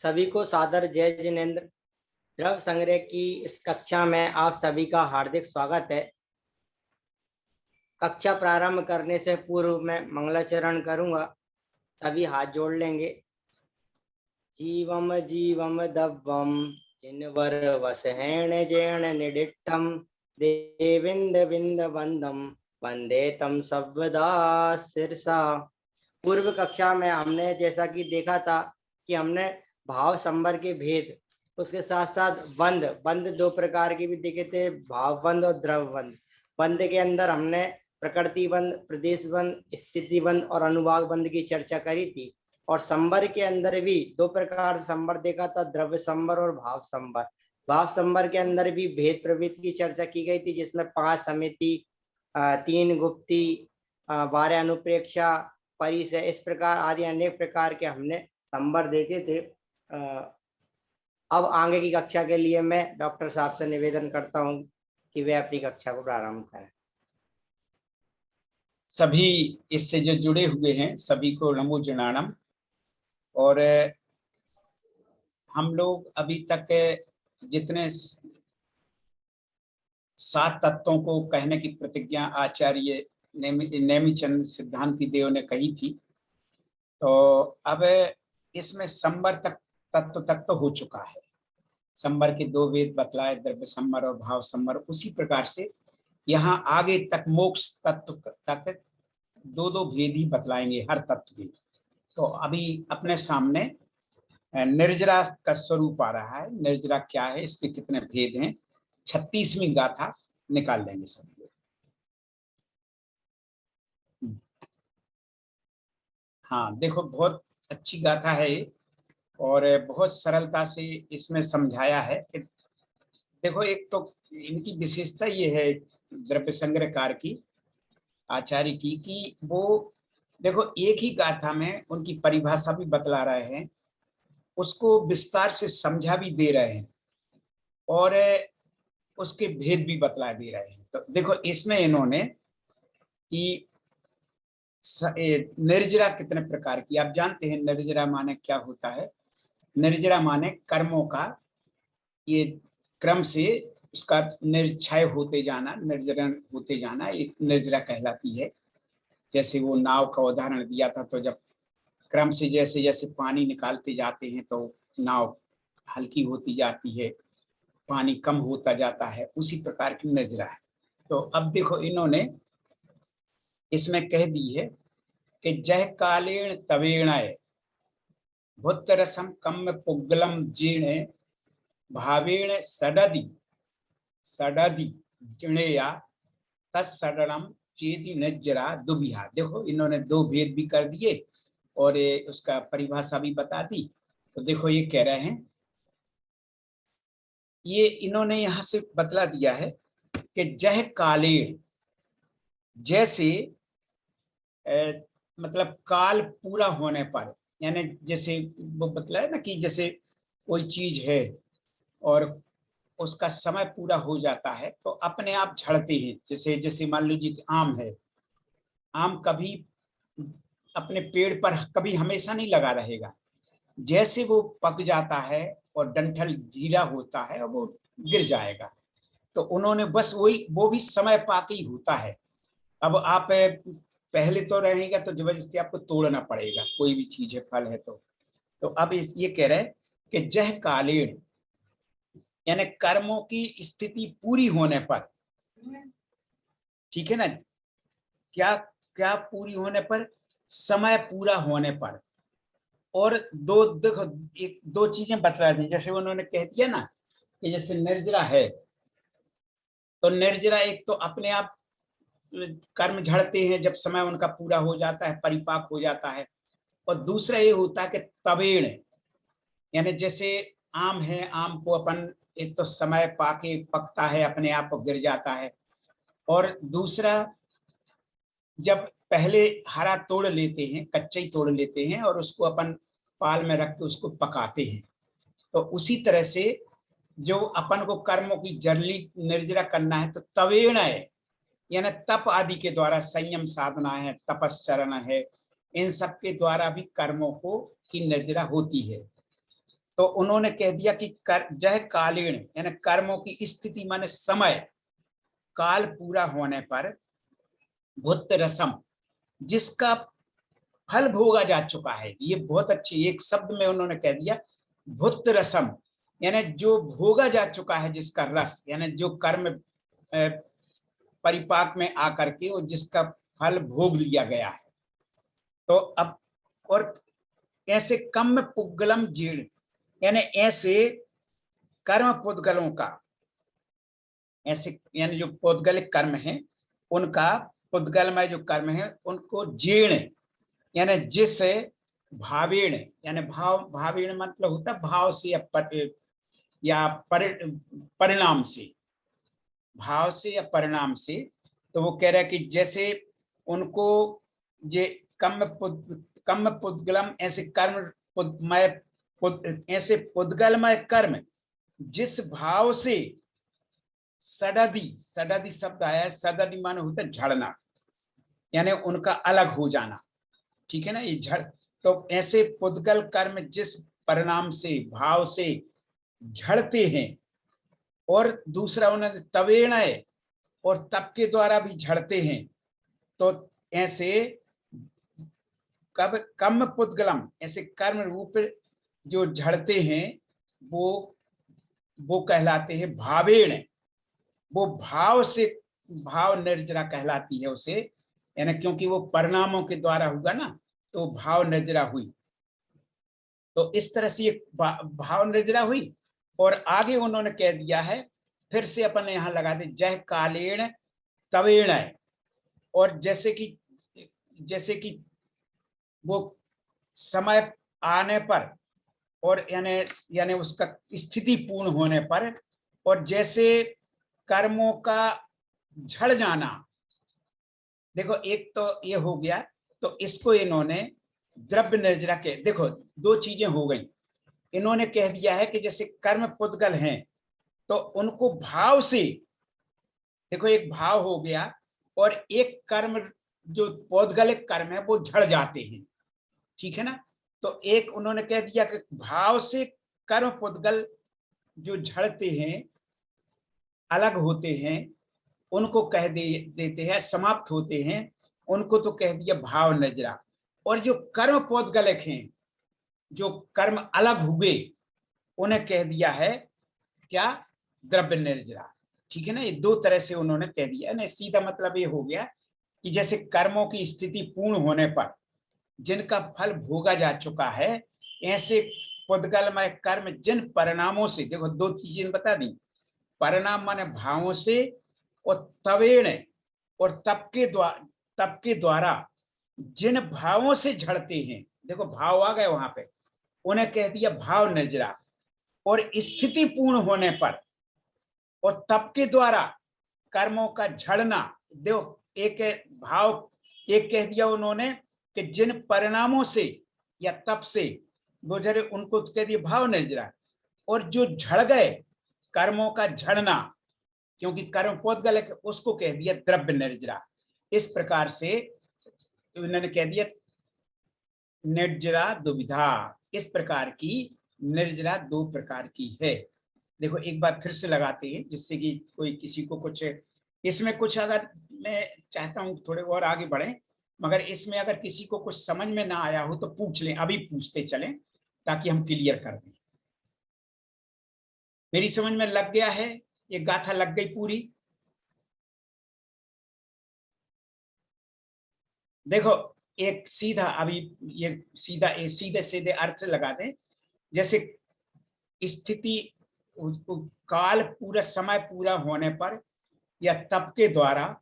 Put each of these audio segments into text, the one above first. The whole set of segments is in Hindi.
सभी को सादर जय जिनेन्द्र। द्रव्य संग्रह की इस कक्षा में आप सभी का हार्दिक स्वागत है। कक्षा प्रारंभ करने से पूर्व में मंगलाचरण करूंगा। सभी हाथ जोड़ लेंगे। जीवम जीवम दव्वम जिनवर वसहेण जैन निडिट्ठम देविंद बिंद बंदम वंदे तम सर्वदा सिरसा। पूर्व कक्षा में हमने जैसा कि देखा था कि हमने भाव संबर के भेद, उसके साथ साथ बंद बंद दो प्रकार के भी देखे थे, भाव बंद और द्रव बंद। बंद के अंदर हमने प्रकृति बंद, प्रदेश बंद, स्थिति बंद और अनुभाग बंद की चर्चा करी थी। और संबर के अंदर भी दो प्रकार से संबर देखा था, द्रव्य संबर और भाव संबर। भाव संबर के अंदर भी भेद प्रभेद की चर्चा की गई थी, जिसमें 5 समिति, 3 गुप्ती, 12 अनुप्रेक्षा, परिसय, इस प्रकार आदि अनेक प्रकार के हमने संबर देखे थे। अब आगे की कक्षा के लिए मैं डॉक्टर साहब से निवेदन करता हूं कि वे अपनी कक्षा को प्रारंभ करें। सभी इससे जो जुड़े हुए हैं सभी को नमो जनानम। और हम लोग अभी तक जितने 7 तत्वों को कहने की प्रतिज्ञा आचार्य नेमिचंद सिद्धांति देव ने कही थी, तो अब इसमें संबर तक तत्व तक तो हो चुका है। संबर के 2 वेद बतलाए, द्रव्य संबर और भाव संबर। उसी प्रकार से यहाँ आगे तक मोक्ष तत्व तक 2-2 भेद ही बतलाएंगे हर तत्व के। तो अभी अपने सामने निर्जरा का स्वरूप आ रहा है। निर्जरा क्या है, इसके कितने भेद हैं, 36वीं गाथा निकाल लेंगे सब लोग। हाँ देखो, बहुत अच्छी गाथा है ये और बहुत सरलता से इसमें समझाया है कि देखो, एक तो इनकी विशेषता ये है द्रव्य संग्रहकार की, आचार्य की, कि वो देखो एक ही गाथा में उनकी परिभाषा भी बतला रहे हैं, उसको विस्तार से समझा भी दे रहे हैं और उसके भेद भी बतला दे रहे हैं। तो देखो इसमें इन्होंने कि निर्जरा कितने प्रकार की, आप जानते हैं निर्जरा माने क्या होता है। निर्जरा माने कर्मों का ये क्रम से उसका निर्क्षय होते जाना, निर्जरण होते जाना, एक निर्जरा कहलाती है। जैसे वो नाव का उदाहरण दिया था, तो जब क्रम से जैसे जैसे पानी निकालते जाते हैं तो नाव हल्की होती जाती है, पानी कम होता जाता है, उसी प्रकार की निर्जरा है। तो अब देखो इन्होंने इसमें कह दी है कि जह कालेण तवेणय भूतरसम कम पुग्गलम जीर्ण भावेण सडदि सडदि जिणेया तत्सडणम चेति निर्जरा दुबिहा। देखो इन्होंने 2 भेद भी कर दिए और उसका परिभाषा भी बता दी। तो देखो ये कह रहे हैं, ये इन्होंने यहाँ से बतला दिया है कि जह कालेण, जैसे मतलब काल पूरा होने पर, यानी जैसे वो बतलाया ना कि जैसे कोई चीज है और उसका समय पूरा हो जाता है तो अपने आप झड़ते हैं। जैसे जैसे मान लीजिए आम है, आम कभी अपने पेड़ पर कभी हमेशा नहीं लगा रहेगा, जैसे वो पक जाता है और डंठल ढीला होता है और वो गिर जाएगा। तो उन्होंने बस वही, वो भी समय पाके ही होता है। अब आप पहले तो रहेगा तो जबरदस्ती आपको तोड़ना पड़ेगा, कोई भी चीज है, फल है तो अब ये कह रहे हैं कि जह कालीन यानी कर्मों की स्थिति पूरी होने पर, ठीक है ना, क्या क्या पूरी होने पर, समय पूरा होने पर। और देखो एक 2 चीजें बतला दी। जैसे उन्होंने कह दिया ना कि जैसे निर्जरा है, तो निर्जरा एक तो अपने आप कर्म झड़ते हैं जब समय उनका पूरा हो जाता है, परिपाक हो जाता है। और दूसरा ये होता है कि तवेण, यानी जैसे आम है, आम को अपन एक तो समय पाके पकता है, अपने आप गिर जाता है। और दूसरा, जब पहले हरा तोड़ लेते हैं, कच्चा ही तोड़ लेते हैं और उसको अपन पाल में रख के उसको पकाते हैं, तो उसी तरह से जो अपन को कर्मों की जरली निर्जरा करना है तो तवेण है, यानी तप आदि के द्वारा, संयम साधना है, तपश्चरण है, इन सब के द्वारा भी कर्मों को की निर्जरा होती है। तो उन्होंने कह दिया कि जह कालीण यानी कर्मों की स्थिति माने समय, काल पूरा होने पर भुत रसम जिसका फल भोगा जा चुका है। ये बहुत अच्छी एक शब्द में उन्होंने कह दिया, भुत रसम यानी जो भोगा जा चुका है, जिसका रस यानी जो कर्म परिपाक में आकर के और जिसका फल भोग लिया गया है। तो अब और ऐसे कम पुद्गलम जीर्ण यानी ऐसे कर्म पुद्गलों का, ऐसे यानी जो पौद्गलिक कर्म है उनका, पुद्गलमय जो कर्म है उनको जीर्ण यानी जिस भावेण यानी भावेण मतलब होता है भाव से या परिणाम से, भाव से या परिणाम से। तो वो कह रहा है कि जैसे उनको ये कम पुद्गलम ऐसे कर्म ऐसे पुद्गलमय कर्म जिस भाव से सडदी शब्द आया है, सडदी माने होता है झड़ना यानी उनका अलग हो जाना, ठीक है ना, ये झड़। तो ऐसे पुद्गल कर्म जिस परिणाम से भाव से झड़ते हैं, और दूसरा उन्होंने तवेणय और तप के द्वारा भी झड़ते हैं। तो ऐसे कम पुद्गलम ऐसे कर्म रूप जो झड़ते हैं वो कहलाते हैं भावेण, वो भाव से, भाव निर्जरा कहलाती है उसे, यानी क्योंकि वो परिणामों के द्वारा होगा ना, तो भाव निर्जरा हुई। तो इस तरह से एक भाव निर्जरा हुई। और आगे उन्होंने कह दिया है, फिर से अपन यहां लगा दे, जय कालेण तवेण, और जैसे कि वो समय आने पर और यानी उसका स्थिति पूर्ण होने पर, और जैसे कर्मों का झड़ जाना। देखो एक तो ये हो गया, तो इसको इन्होंने द्रव्य निर्जरा के, देखो दो चीजें हो गई। इन्होंने कह दिया है कि जैसे कर्म पुद्गल हैं तो उनको भाव से, देखो एक भाव हो गया और एक कर्म जो पौद्गलिक कर्म है वो झड़ जाते हैं, ठीक है ना। तो एक उन्होंने कह दिया कि भाव से कर्म पुद्गल जो झड़ते हैं, अलग होते हैं, उनको कह देते हैं समाप्त होते हैं, उनको तो कह दिया भाव निर्जरा। और जो कर्म पौद्गलिक हैं, जो कर्म अलग हुए, उन्हें कह दिया है क्या, द्रव्य निर्जरा, ठीक है ना। ये दो तरह से उन्होंने कह दिया ना। सीधा मतलब ये हो गया कि जैसे कर्मों की स्थिति पूर्ण होने पर जिनका फल भोगा जा चुका है, ऐसे पुद्गलमय कर्म जिन परिणामों से, देखो दो चीजें बता दी, परिणाम माने भावों से, और तवेण और तप के द्वारा जिन भावों से झड़ते हैं, देखो भाव आ गए वहां पे, उन्हें कह दिया भाव निर्जरा। और स्थिति पूर्ण होने पर और तप के द्वारा कर्मों का झड़ना, देखो एक भाव, एक कह दिया उन्होंने कि जिन परिणामों से या तप से गुजरे, उनको कह दिया भाव निर्जरा। और जो झड़ गए, कर्मों का झड़ना, क्योंकि कर्म पौद्गल है, उसको कह दिया द्रव्य निर्जरा। इस प्रकार से उन्होंने कह दिया निर्जरा दुविधा, इस प्रकार की निर्जरा दो प्रकार की है। देखो एक बार फिर से लगाते हैं, जिससे कि कोई किसी को कुछ इसमें कुछ, अगर मैं चाहता हूं थोड़े और आगे बढ़े, मगर इसमें अगर किसी को कुछ समझ में ना आया हो तो पूछ लें, अभी पूछते चलें ताकि हम क्लियर कर दें। मेरी समझ में लग गया है, ये गाथा लग गई पूरी। देखो एक सीधा, अभी ये सीधे सीधे अर्थ लगा दें। जैसे स्थिति, काल पूरा, समय पूरा होने पर या तप के द्वारा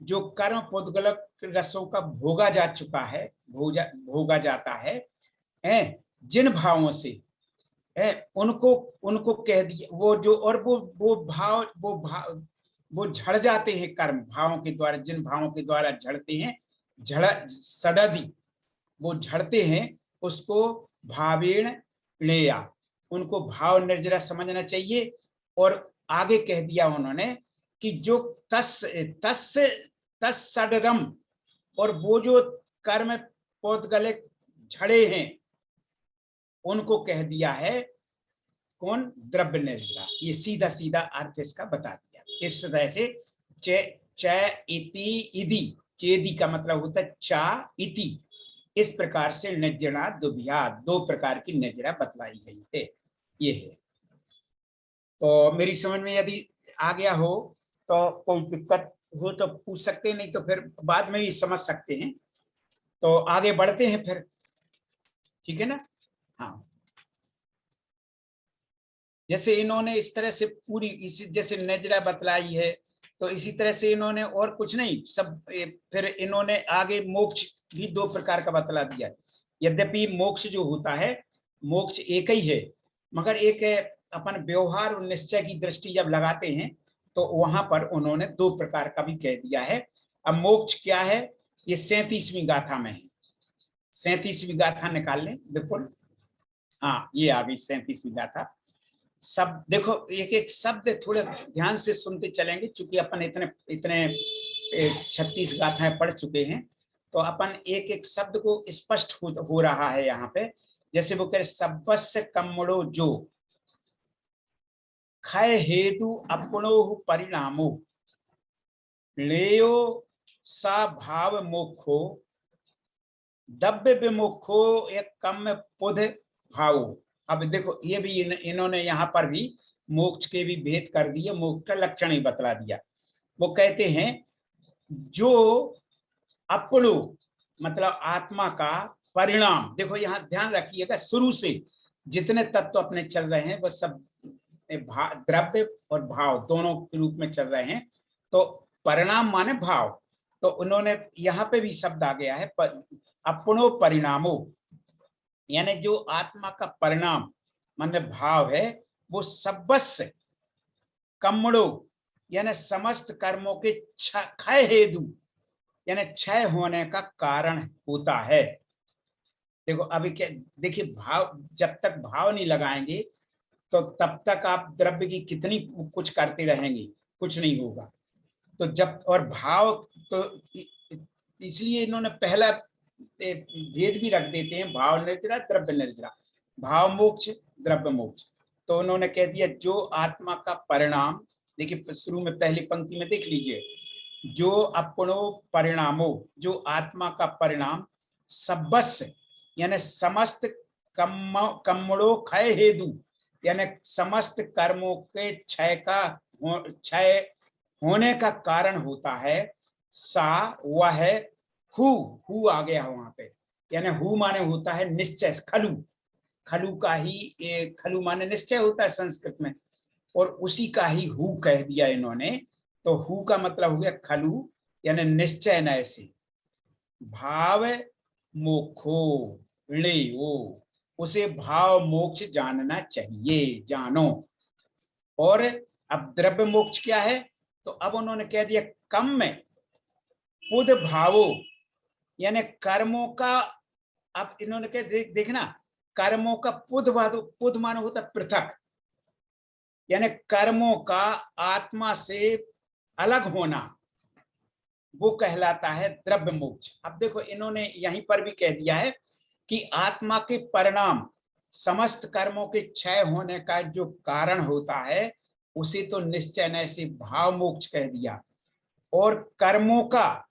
जो कर्म पुद्गलक रसों का भोगा जा चुका है, भोगा जाता है जिन भावों से उनको कह दिया वो जो, और वो झड़ जाते हैं कर्म भावों के द्वारा, जिन भावों के द्वारा झड़ते हैं, सडदी वो झड़ते हैं, उसको भावेण णेया, उनको भाव निर्जरा समझना चाहिए। और आगे कह दिया उन्होंने कि जो तत्सडरम, और वो जो कर्म पौद्गलिक झड़े हैं, उनको कह दिया है कौन? द्रव्य निर्जरा। ये सीधा सीधा अर्थ इसका बता दिया। इस तरह से च इति इति, चेदी का मतलब होता है चा इति। इस प्रकार से निर्जरा दुभ्या, दो प्रकार की निर्जरा बतलाई गई है। ये है। तो मेरी समझ में यदि आ गया हो तो कोई दिक्कत हो तो पूछ सकते हैं, नहीं तो फिर बाद में भी समझ सकते हैं। तो आगे बढ़ते हैं फिर, ठीक है ना? हाँ, जैसे इन्होंने इस तरह से पूरी इसी जैसे निर्जरा बतलाई है, तो इसी तरह से इन्होंने और कुछ नहीं सब फिर इन्होंने आगे मोक्ष भी दो प्रकार का बतला दिया। यद्यपि मोक्ष जो होता है, मोक्ष एक ही है, मगर एक अपन व्यवहार और निश्चय की दृष्टि जब लगाते हैं तो वहां पर उन्होंने दो प्रकार का भी कह दिया है। अब मोक्ष क्या है, ये 37वीं गाथा में है। 37वीं गाथा निकाल लें विपुल। हाँ, ये आ गई 37वीं गाथा। सब देखो, एक एक शब्द थोड़े ध्यान से सुनते चलेंगे, क्योंकि अपन इतने इतने 36 गाथाएं पढ़ चुके हैं, तो अपन एक एक शब्द को स्पष्ट हो रहा है यहाँ पे। जैसे वो कह रहे, सबस्य कम्मड़ो जो खय हेतु अपनो परिणामो लेयो सा भाव मोक्षो दब्य विमुखो एक कम पुध भावो। अब देखो, ये भी इन्होंने यहाँ पर भी मोक्ष के भी भेद कर दिए, मोक्ष का लक्षण ही बतला दिया। वो कहते हैं जो अपनो मतलब आत्मा का परिणाम, देखो यहाँ ध्यान रखिएगा, शुरू से जितने तत्व अपने चल रहे हैं वह सब द्रव्य और भाव दोनों के रूप में चल रहे हैं। तो परिणाम माने भाव, तो उन्होंने यहाँ पे भी शब्द आ गया है अपनो परिणामो, यानी जो आत्मा का परिणाम माने भाव है, वो सबस्य कम्मड़ो यानी समस्त कर्मों के क्षय हेतु यानी क्षय होने का कारण होता है। देखो अभी क्या, देखिए भाव, जब तक भाव नहीं लगाएंगे तो तब तक आप द्रव्य की कितनी कुछ करते रहेंगे, कुछ नहीं होगा। तो जब और भाव, तो इसलिए इन्होंने पहला भेद भी रख देते हैं, भाव निर्जरा द्रव्य निर्जरा, भाव मोक्ष द्रव्य मोक्ष। तो उन्होंने कह दिया जो आत्मा का परिणाम, देखिए शुरू में पहली पंक्ति में देख लीजिए, जो अपनो परिणामो, जो आत्मा का परिणाम सबस्य यानी समस्त कम्मड़ो क्षय हेतु यानी समस्त कर्मों के क्षय होने का कारण होता है, सा वह हु आ गया वहां पे, यानी हु माने होता है निश्चय, खलु, खलु का ही खलु माने निश्चय होता है संस्कृत में, और उसी का ही हु कह दिया इन्होंने। तो हु का मतलब हो गया खलु यानी निश्चय न ऐसे भाव मोक्षो ले वो, उसे भाव मोक्ष जानना चाहिए, जानो। और अब द्रव्य मोक्ष क्या है, तो अब उन्होंने कह दिया कम में पुद भावो यानी कर्मों का, अब इन्होंने कह देखना कर्मों का पुद भाव, पुद मानो होता पृथक, यानी कर्मों का आत्मा से अलग होना, वो कहलाता है द्रव्य मोक्ष। अब देखो इन्होंने यहीं पर भी कह दिया है कि आत्मा के परिणाम समस्त कर्मों के क्षय होने का जो कारण होता है, उसे तो निश्चय न से भाव मोक्ष कह दिया। और कर्मों का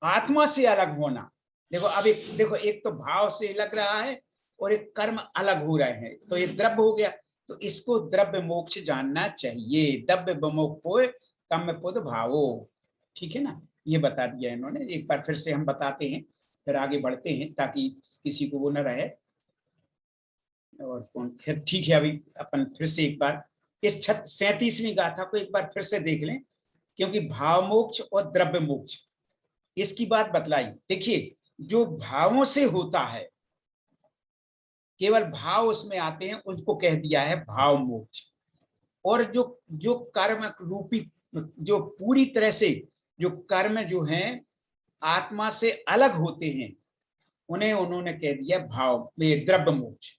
आत्मा से अलग होना, देखो अब एक तो भाव से लग रहा है और एक कर्म अलग हो रहे हैं, तो ये द्रव्य हो गया, तो इसको द्रव्य मोक्ष जानना चाहिए। द्रव्य विमोक्ष कम पुद भावो, ठीक है ना, ये बता दिया इन्होंने। एक बार फिर से हम बताते हैं, फिर आगे बढ़ते हैं ताकि किसी को वो न रहे। और कौन, फिर ठीक है, अभी अपन फिर से एक बार इस 37वीं गाथा को एक बार फिर से देख लें, क्योंकि भाव मोक्ष और द्रव्य मोक्ष इसकी बात बतलाई। देखिए जो भावों से होता है, केवल भाव उसमें आते हैं, उसको कह दिया है भाव मोक्ष। और जो जो कर्म रूपी, जो पूरी तरह से जो कर्म जो हैं आत्मा से अलग होते हैं, उन्हें उन्होंने कह दिया भाव द्रव्य मोक्ष।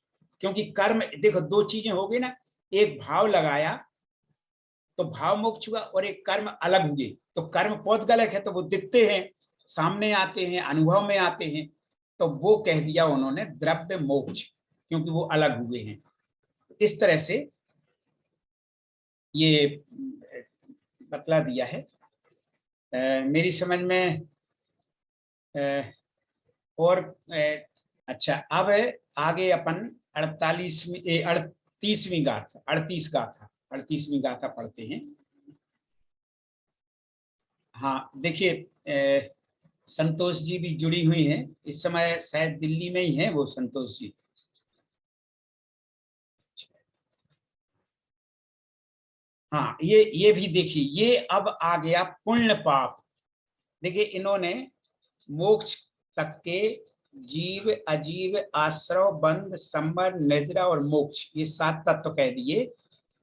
क्योंकि कर्म, देखो दो चीजें हो गई ना, एक भाव लगाया तो भाव मोक्ष हुआ, और एक कर्म अलग हुए तो कर्म पौधगलक है, तो वो दिखते हैं, सामने आते हैं, अनुभव में आते हैं, तो वो कह दिया उन्होंने द्रव्य मोक्ष, क्योंकि वो अलग हुए हैं। इस तरह से ये बतला दिया है। मेरी समझ में और अच्छा, अब आगे अपन 38वीं गाथा 38वीं गाथा पढ़ते हैं। हाँ देखिए, संतोष जी भी जुड़ी हुई हैं इस समय, शायद दिल्ली में ही है वो संतोष जी। हाँ ये भी देखिए, ये अब आ गया पुण्य पाप। देखिए इन्होंने मोक्ष तक के जीव अजीव आश्रव बंध संबर निद्रा और मोक्ष, ये 7 तत्व कह दिए,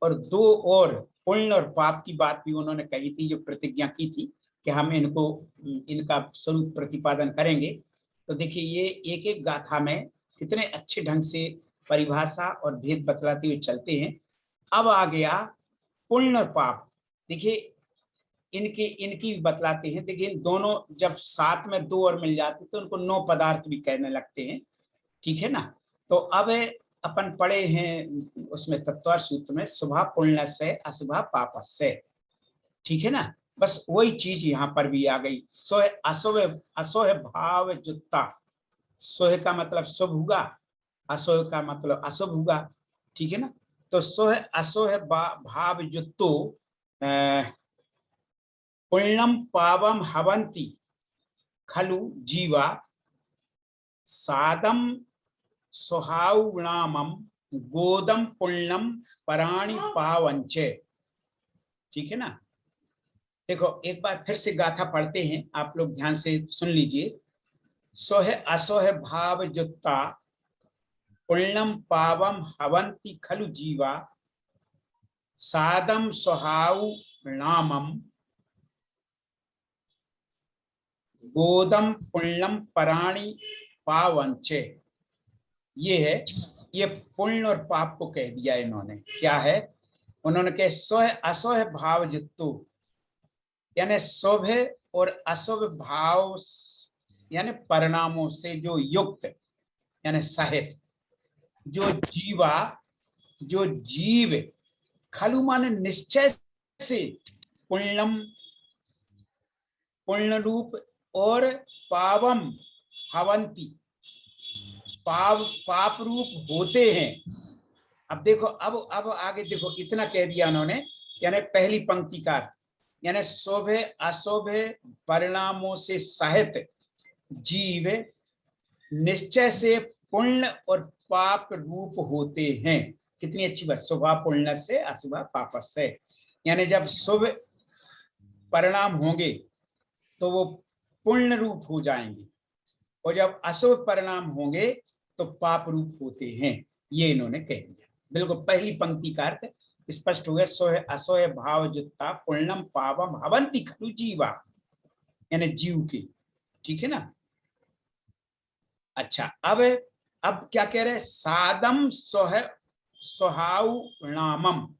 और 2 और पुण्य और पाप की बात भी उन्होंने कही थी, जो प्रतिज्ञा की थी कि हम इनका स्वरूप प्रतिपादन करेंगे। तो देखिए ये एक एक गाथा में कितने अच्छे ढंग से परिभाषा और भेद बतलाते हुए चलते हैं। अब आ गया पुण्य और पाप। देखिए इनकी भी बतलाते हैं। देखिए इन दोनों जब साथ में 2 और मिल जाते तो उनको 9 पदार्थ भी कहने लगते हैं, ठीक है ना। तो अब अपन पढ़े हैं उसमें तत्वार सूत्र में शुभा पुण्य से अशुभा पाप से, ठीक है ना। बस वही चीज यहाँ पर भी आ गई। सोह असोह भाव जुत्ता, सोह का मतलब शुभ हुआ, असोह का मतलब अशुभ हुआ, ठीक है ना। तो सोह असोह भाव जुत्तो पुण्यम पावम हवंती खलु जीवा सादम सुहावनामम गोदम पुण्यम पराणि पावंचे, ठीक है ना। देखो एक बार फिर से गाथा पढ़ते हैं, आप लोग ध्यान से सुन लीजिए। सोह असोह भाव जुत्ता पुण्यम पावम हवंती खलु जीवा सादम सुहावनामम गोदम पुण्यम पराणि पावंचे। ये है, ये पुण्य और पाप को कह दिया इन्होंने। क्या है, उन्होंने कहा सोह असोह भाव जुत्तु, यानी शुभ और अशुभ भाव यानी परिणामों से जो युक्त, यानी सहित जो जीव खलु माने निश्चय से पुण्यम पुण्य रूप और पावम हवंती पाप रूप होते हैं। अब देखो, अब आगे देखो, इतना कह दिया उन्होंने, यानी पहली पंक्ति का, यानी शुभ अशुभ परिणामों से सहित जीव निश्चय से पुण्य और पाप रूप होते हैं। कितनी अच्छी बात, शुभ पुण्य से अशुभ पाप से, यानी जब शुभ परिणाम होंगे तो वो पुण्य रूप हो जाएंगे, और जब अशुभ परिणाम होंगे तो पाप रूप होते हैं। ये इन्होंने कह दिया, बिल्कुल पहली पंक्ति का अर्थ स्पष्ट हो गया। सोह असोह भाव जुत्ता पुण्यम पावम हवंती खलु जीवा, यानी जीव की, ठीक है ना। अच्छा, अब क्या कह रहे हैं, सादम सोह सोहाउ नामम।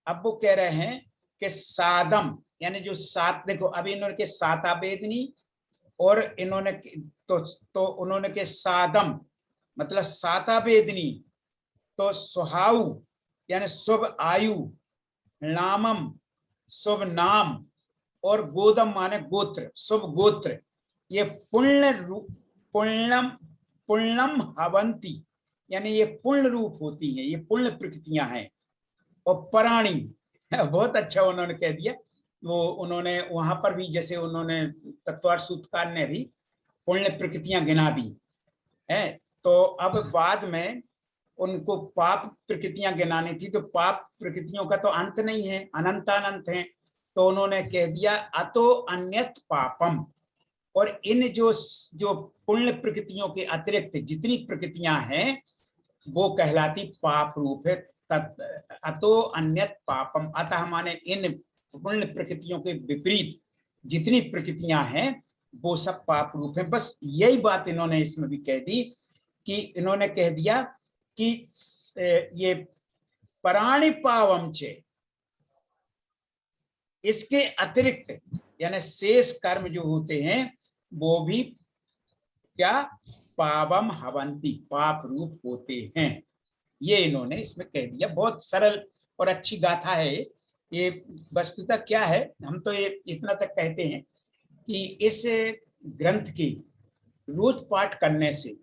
अब वो कह रहे हैं कि सादम यानी जो 7, देखो अभी इन्होंने के 7 आवेदनी, और इन्होंने तो उन्होंने के सादम मतलब 7 आवेदनी, तो सुहाउ यानी शुभ आयु, नामम शुभ नाम, और गोदम माने गोत्र, शुभ गोत्र। ये पुण्यम पुण्यम हवंती, यानी ये पुण्य रूप होती है, ये पुण्य प्रकृतियां हैं। और पराणी बहुत अच्छा उन्होंने कह दिया, वो उन्होंने वहां पर भी, जैसे उन्होंने तत्वार सूत्रकार ने भी पुण्य प्रकृतियां गिना दी है। तो अब बाद में उनको पाप प्रकृतियां गिनानी थी, तो पाप प्रकृतियों का तो अंत नहीं है, अनंत अनंत है। तो उन्होंने कह दिया अतो अन्यत पापम, और इन जो पुण्य प्रकृतियों के अतिरिक्त जितनी प्रकृतियां हैं वो कहलाती पाप रूप है। अतो अन्यत पापम, अतः माने इन पुण्य प्रकृतियों के विपरीत जितनी प्रकृतियां हैं वो सब पाप रूप है। बस यही बात इन्होंने इसमें भी कह दी, कि इन्होंने कह दिया कि ये पराणि पावम चे, इसके अतिरिक्त यानी शेष कर्म जो होते हैं वो भी क्या, पावम हवंती पाप रूप होते हैं। ये इन्होंने इसमें कह दिया। बहुत सरल और अच्छी गाथा है ये। वस्तुतः क्या है, हम तो ये इतना तक कहते हैं कि इस ग्रंथ की रोज पाठ करने से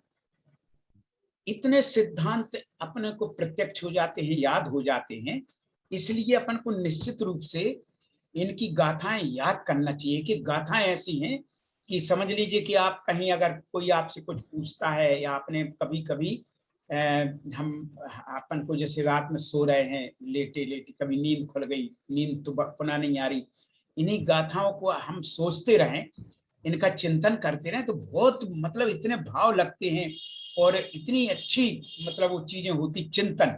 इतने सिद्धांत अपने को प्रत्यक्ष हो जाते हैं, याद हो जाते हैं। इसलिए अपन को निश्चित रूप से इनकी गाथाएं याद करना चाहिए कि गाथाएं ऐसी हैं कि समझ लीजिए कि आप कहीं अगर कोई आपसे कुछ पूछता है, या आपने कभी कभी हम अपन को जैसे रात में सो रहे हैं लेटे लेटे, कभी नींद खुल गई, नींद तो पुनः नहीं आ रही, इन्हीं गाथाओं को हम सोचते रहें, इनका चिंतन करते रहें, तो बहुत मतलब इतने भाव लगते हैं और इतनी अच्छी मतलब वो चीजें होती। चिंतन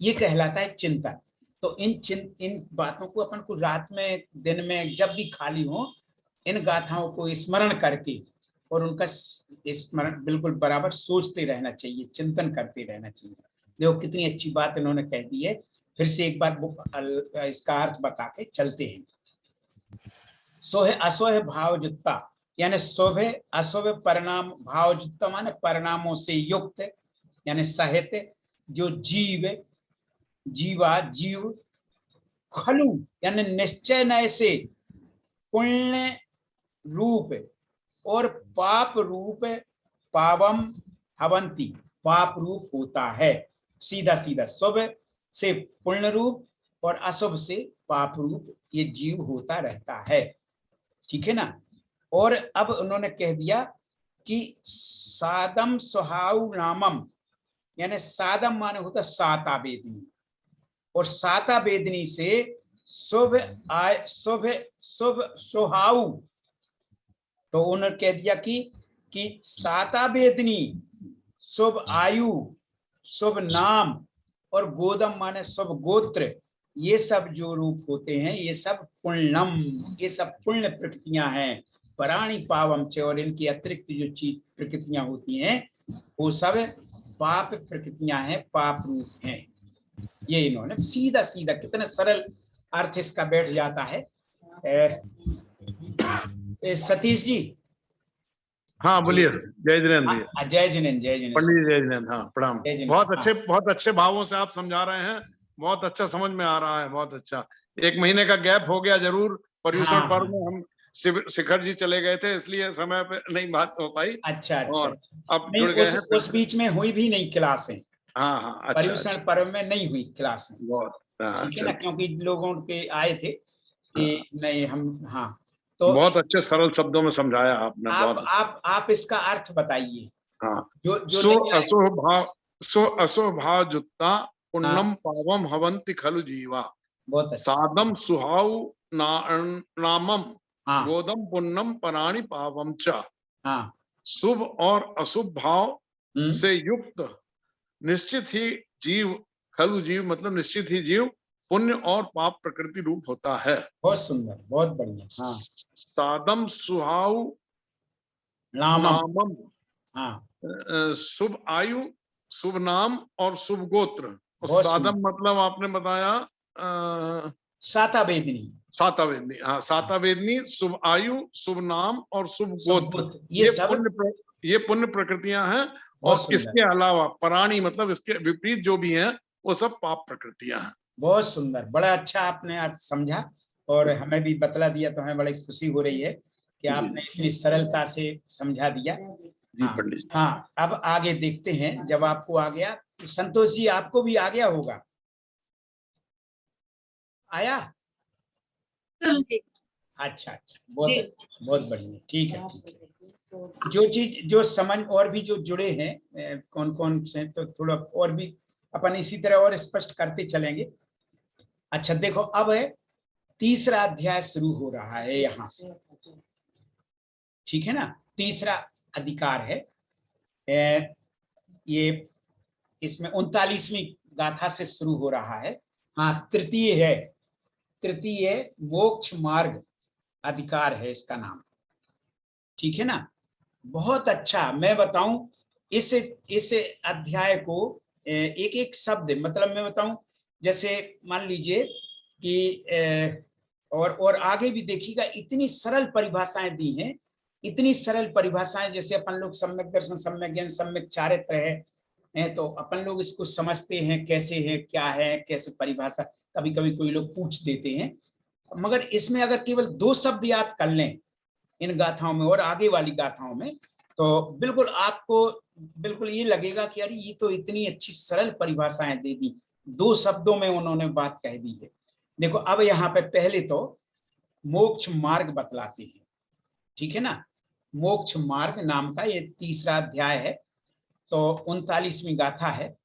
ये कहलाता है चिंतन। तो इन बातों को अपन को रात में दिन में जब भी खाली हो, इन गाथाओं को स्मरण करके और उनका स्मरण बिल्कुल बराबर सोचते रहना चाहिए, चिंतन करते रहना चाहिए। देखो कितनी अच्छी बात इन्होंने कह दी है। फिर से एक बार इसका अर्थ बता के चलते हैं। सोहे असोहे भावजुत्ता, यानी शोभे अशोभे परिणाम, भावजुत्ता माने परिणामों से युक्त, यानी साहित्य जो जीव जीवा जीव, खलु यानी निश्चय नय से, पुण्य रूप और पाप रूप, पावम हवंती पाप रूप होता है। सीधा सीधा शुभ से पुण्य रूप और अशुभ से पाप रूप ये जीव होता रहता है। ठीक है ना। और अब उन्होंने कह दिया कि सादम सुहाउ नामम, यानी सादम माने होता साता वेदनी, और साता वेदनी से शुभ आय शुभ शुभ सुहाउ, तो उन्होंने कह दिया कि साता वेदनी, शुभ आयु, शुभ नाम और गोदम माने शुभ गोत्र, ये सब जो रूप होते हैं ये सब पुण्यम, ये सब पुण्य प्रकृतियां हैं। पराणी पावम च, और इनकी अतिरिक्त जो चीज प्रकृतियां होती हैं वो सब पाप प्रकृतियां हैं, पाप रूप हैं। ये इन्होंने सीधा सीधा, कितना सरल अर्थ इसका बैठ जाता है। सतीश जी। हाँ बोलिए। जय जिनेन्द्र भैया। जय जिनेन्द्र, जय जिनेन्द्र पंडित जय जिनेन्द्र। हाँ प्रणाम। बहुत अच्छे भावों से आप समझा रहे हैं, बहुत अच्छा समझ में आ रहा है, बहुत अच्छा। 1 महीने का गैप हो गया जरूर, पर्यूषण पर्व में हम शिखर जी चले गए थे, इसलिए समय पे नहीं बात हो पाई। अच्छा और अब जुड़ गए हैं। उस बीच में हुई भी नहीं क्लासें। हाँ हाँ, पर्यूषण पर्व में नहीं हुई क्लासें। ठीक है ना, क्योंकि लोगों के आए थे कि नहीं हम। हाँ तो बहुत अच्छे सरल शब्दों में समझाया आपने। आप इसका अर्थ बताइए। हाँ, जो असो भाव जुत्ता पुण्यम पावम हवंति खलु जीवा, सादम सुहाउ नामम, गोदम पुण्यम पराणी पावम च। शुभ और अशुभ भाव से युक्त निश्चित ही जीव, खलु जीव मतलब निश्चित ही जीव, पुण्य और पाप प्रकृति रूप होता है। बहुत सुंदर, बहुत बढ़िया। सादम सुहाउ नामम, शुभ आयु, शुभ नाम और शुभ गोत्र। और सादम मतलब आपने बताया साता वेदनी। साता वेदनी, हाँ साता वेदनी, शुभ आयु, शुभ नाम और शुभ गोत्र, ये पुण्य प्रकृतियां हैं। और इसके अलावा पराणी मतलब इसके विपरीत जो भी हैं वो सब पाप प्रकृतियां हैं। बहुत सुंदर, बड़ा अच्छा आपने आज समझा और हमें भी बतला दिया, तो हमें बड़ी खुशी हो रही है कि आपने इतनी सरलता से समझा दिया। हाँ, अब आगे देखते हैं। जब आपको आ गया, संतोष जी आपको भी आ गया होगा। आया? अच्छा अच्छा, बहुत बढ़िया। ठीक है, ठीक है। जो चीज जो समझ और भी जो जुड़े हैं कौन कौन से, तो थोड़ा और भी अपन इसी तरह और स्पष्ट करते चलेंगे। अच्छा देखो, अब है 3रा अध्याय शुरू हो रहा है यहाँ से। ठीक है ना, 3रा अधिकार है। ये इसमें 39वीं गाथा से शुरू हो रहा है। हाँ, तृतीय है, तृतीय मोक्ष मार्ग अधिकार है इसका नाम। ठीक है ना, बहुत अच्छा। मैं बताऊं इस अध्याय को एक एक शब्द, मतलब मैं बताऊं, जैसे मान लीजिए कि और आगे भी देखिएगा, इतनी सरल परिभाषाएं दी हैं, इतनी सरल परिभाषाएं। जैसे अपन लोग सम्यक दर्शन, सम्यक ज्ञान, सम्यक चारित्र है, हैं, तो अपन लोग इसको समझते हैं कैसे है, क्या है, कैसे परिभाषा, कभी कभी कोई लोग पूछ देते हैं। मगर इसमें अगर केवल 2 शब्द याद कर लें इन गाथाओं में और आगे वाली गाथाओं में, तो बिल्कुल आपको बिल्कुल ये लगेगा कि अरे ये तो इतनी अच्छी सरल परिभाषाएं दे दी, 2 शब्दों में उन्होंने बात कह दी है। देखो अब यहाँ पे पहले तो मोक्ष मार्ग बतलाते हैं, ठीक है ना। मोक्ष मार्ग नाम का ये 3रा अध्याय है, तो 39वीं गाथा है।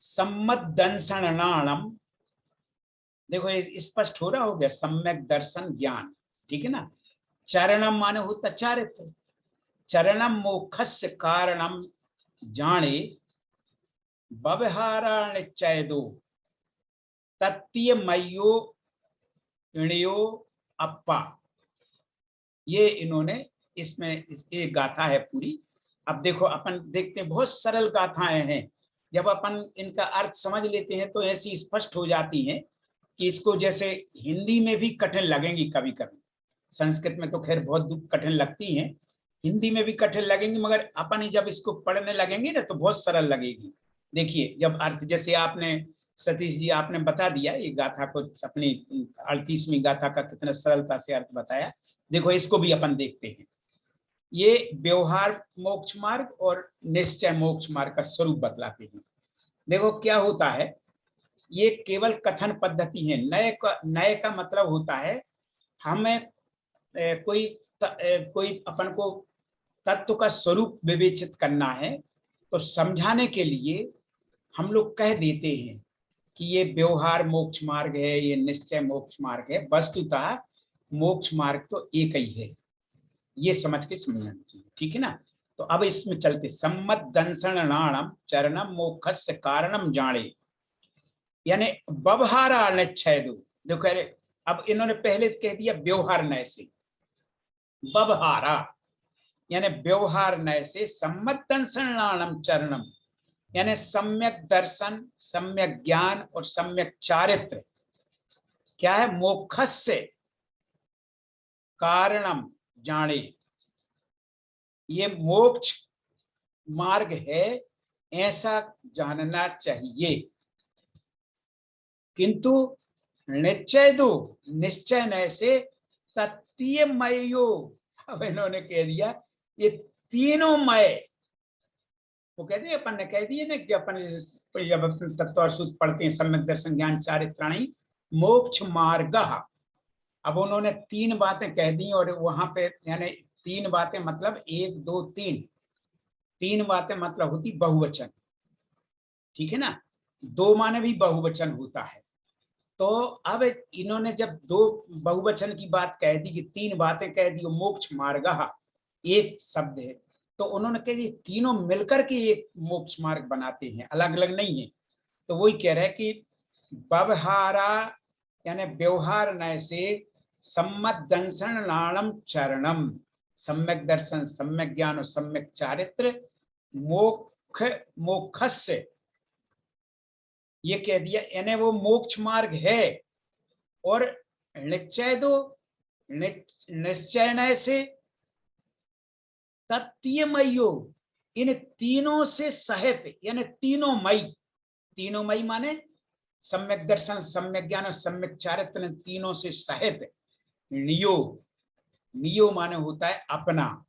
सम्मत दंसनाणम, देखो ये स्पष्ट हो रहा हो गया, सम्यक दर्शन ज्ञान, ठीक है ना। चरणम माने होता चारित्र, चरणम मोक्षस्य कारणम जाने व्यवहारण चैदो तत्तीय मयो इणयो अप्पा। ये इन्होंने इसमें एक गाथा है पूरी। अब देखो अपन देखते हैं बहुत सरल गाथाएं हैं, जब अपन इनका अर्थ समझ लेते हैं तो ऐसी स्पष्ट हो जाती हैं कि इसको जैसे हिंदी में भी कठिन लगेंगी कभी कभी, संस्कृत में तो खैर बहुत कठिन लगती हैं, हिंदी में भी कठिन लगेंगी, मगर अपन ही जब इसको पढ़ने लगेंगे ना तो बहुत सरल लगेगी। देखिए जब अर्थ, जैसे आपने सतीश जी आपने बता दिया ये गाथा को, अपनी 38वीं गाथा का कितना सरलता से अर्थ बताया, देखो इसको भी अपन देखते हैं। ये व्यवहार मोक्ष मार्ग और निश्चय मोक्ष मार्ग का स्वरूप बतलाते हैं। देखो क्या होता है, ये केवल कथन पद्धति है। नए का मतलब होता है हमें कोई अपन को तत्व का स्वरूप विवेचित करना है, तो समझाने के लिए हम लोग कह देते हैं कि ये व्यवहार मोक्ष मार्ग है, ये निश्चय मोक्ष मार्ग है। वस्तुतः मोक्ष मार्ग तो एक ही है, ये समझ के समझना चाहिए, ठीक है ना। तो अब इसमें चलते, सम्मत दंसनाणम चरणम मोक्षस्य कारणम जाने, यानी व्यवहारा नच्छेदो। देखो अब इन्होंने पहले कह दिया व्यवहार नय से, व्यवहारा यानी व्यवहार नय से, सम्मत दंसनाणम चरणम यानी सम्यक दर्शन, सम्यक ज्ञान और सम्यक चारित्र क्या है, मोक्षस्य कारणम जाने, ये मोक्ष मार्ग है ऐसा जानना चाहिए। किंतु निश्चय दो, निश्चय न से तत्तीय मयो, अब इन्होंने कह दिया ये तीनों मय, वो कहते हैं अपन ने कह दिए ना कि अपन जब तत्व और सूत्र पढ़ते हैं, सम्यक दर्शन ज्ञान चारित्राणी मोक्ष मार्ग, अब उन्होंने 3 बातें कह दी और वहां पे यानी 3 बातें मतलब 1 2 3, 3 बातें मतलब होती बहुवचन, ठीक है ना। 2 माने भी बहुवचन होता है। तो अब इन्होंने जब 2 बहुवचन की बात कह दी कि 3 बातें कह दी, मोक्ष मार्ग एक शब्द है, तो उन्होंने कह दी तीनों मिलकर के एक मोक्ष मार्ग बनाते हैं, अलग अलग नहीं है। तो वही कह रहे हैं कि व्यवहारा यानी व्यवहार नय से, सम्मत दंसनाणम चरणम, सम्यक दर्शन, सम्यक ज्ञान और सम्यक चारित्र, मोक्षस्य ये कह दिया, यानी वो मोक्ष मार्ग है। और निश्चय दो, निश्चय नय से तत्तीयमयो, इन तीनों से सहित, यानी तीनों मई, तीनों मई माने सम्यक दर्शन, सम्यक ज्ञान और सम्यक चारित्र, तीनों से सहित। नियो, नियो माने होता है अपना,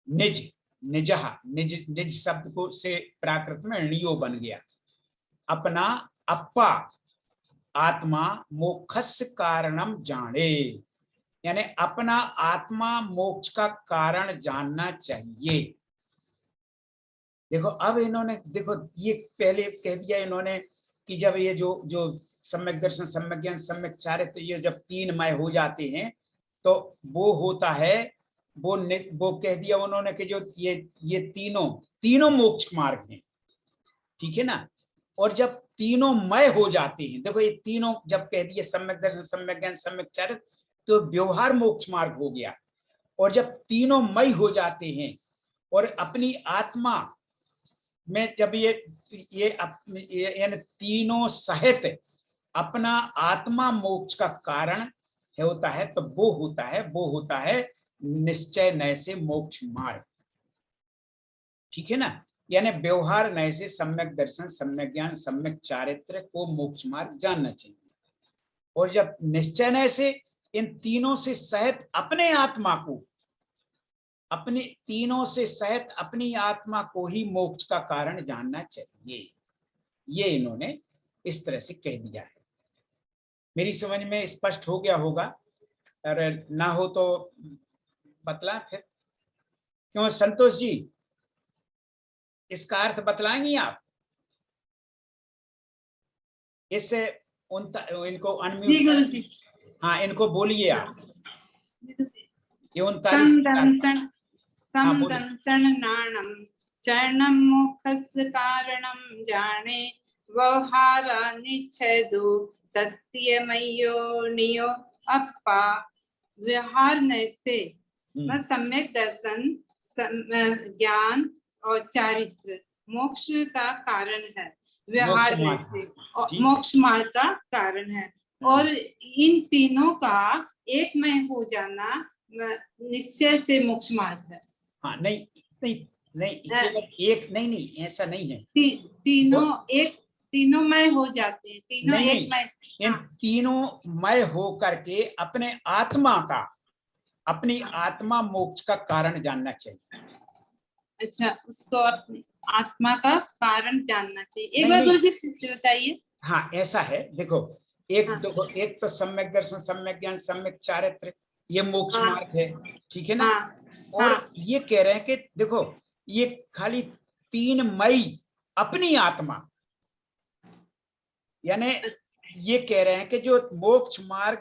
निज, निजहा, निज, निज शब्द को से प्राकृत में नियो बन गया, अपना अप्पा आत्मा, मोक्षस्य कारणम जाने, यानी अपना आत्मा मोक्ष का कारण जानना चाहिए। देखो अब इन्होंने, देखो ये पहले कह दिया इन्होंने कि जब ये जो सम्यक दर्शन, सम्यक ज्ञान, सम्यक चारित्र, तो ये जब 3 मय हो जाते हैं तो वो होता है, वो कह दिया उन्होंने कि जो ये तीनों मोक्ष मार्ग हैं, ठीक है ना। और जब तीनों मय हो जाते हैं, देखो ये तीनों जब कह दिए सम्यक दर्शन, सम्यक ज्ञान, सम्यक चारित्र, तो व्यवहार मोक्ष मार्ग हो गया। और जब तीनों मय हो जाते हैं और अपनी आत्मा में जब ये यानी तीनों सहित अपना आत्मा मोक्ष का कारण होता है, तो वो होता है निश्चय नय से मोक्ष मार्ग। ठीक है ना। यानी व्यवहार नय से सम्यक दर्शन, सम्यक ज्ञान, सम्यक चारित्र को मोक्ष मार्ग जानना चाहिए। और जब निश्चय नय से इन तीनों से सहित अपने आत्मा को, अपने तीनों से सहित अपनी आत्मा को ही मोक्ष का कारण जानना चाहिए। ये इन्होंने इस तरह से कह दिया है। मेरी समझ में स्पष्ट हो गया होगा, और ना हो तो बतला फिर। क्यों संतोष जी, इसका अर्थ बतलाएंगी आप? इससे इनको अनम्यूट, हाँ इनको बोलिए आप। ये 39 चरणम मोक्षस्य कारणम जाने व्यवहार निच्छेदो तत्यमयो नियो अपा। व्यवहार से सम्यक दर्शन, ज्ञान और चारित्र मोक्ष का कारण है। व्यवहार से मोक्ष मार्ग का कारण है। और इन तीनों का एक में हो जाना निश्चय से मोक्ष मार्ग है। हाँ नहीं नहीं नहीं, एक नहीं नहीं, ऐसा नहीं है। तीनों मय हो जाते हैं, तीनों नहीं, एक मय। इन तीनों मय हो करके अपने आत्मा का, अपनी आत्मा मोक्ष का कारण जानना चाहिए। अच्छा, उसको अपनी आत्मा का कारण जानना चाहिए। एक बार गुरुजी से बताइए। हाँ ऐसा है, देखो एक तो सम्यक दर्शन, सम्यक ज्ञान, सम्यक चारित्र, ये मोक्ष मार्ग है, ठीक है ना। और ये कह रहे हैं कि देखो ये खाली 3 मई अपनी आत्मा, यानी ये कह रहे हैं कि जो मोक्ष मार्ग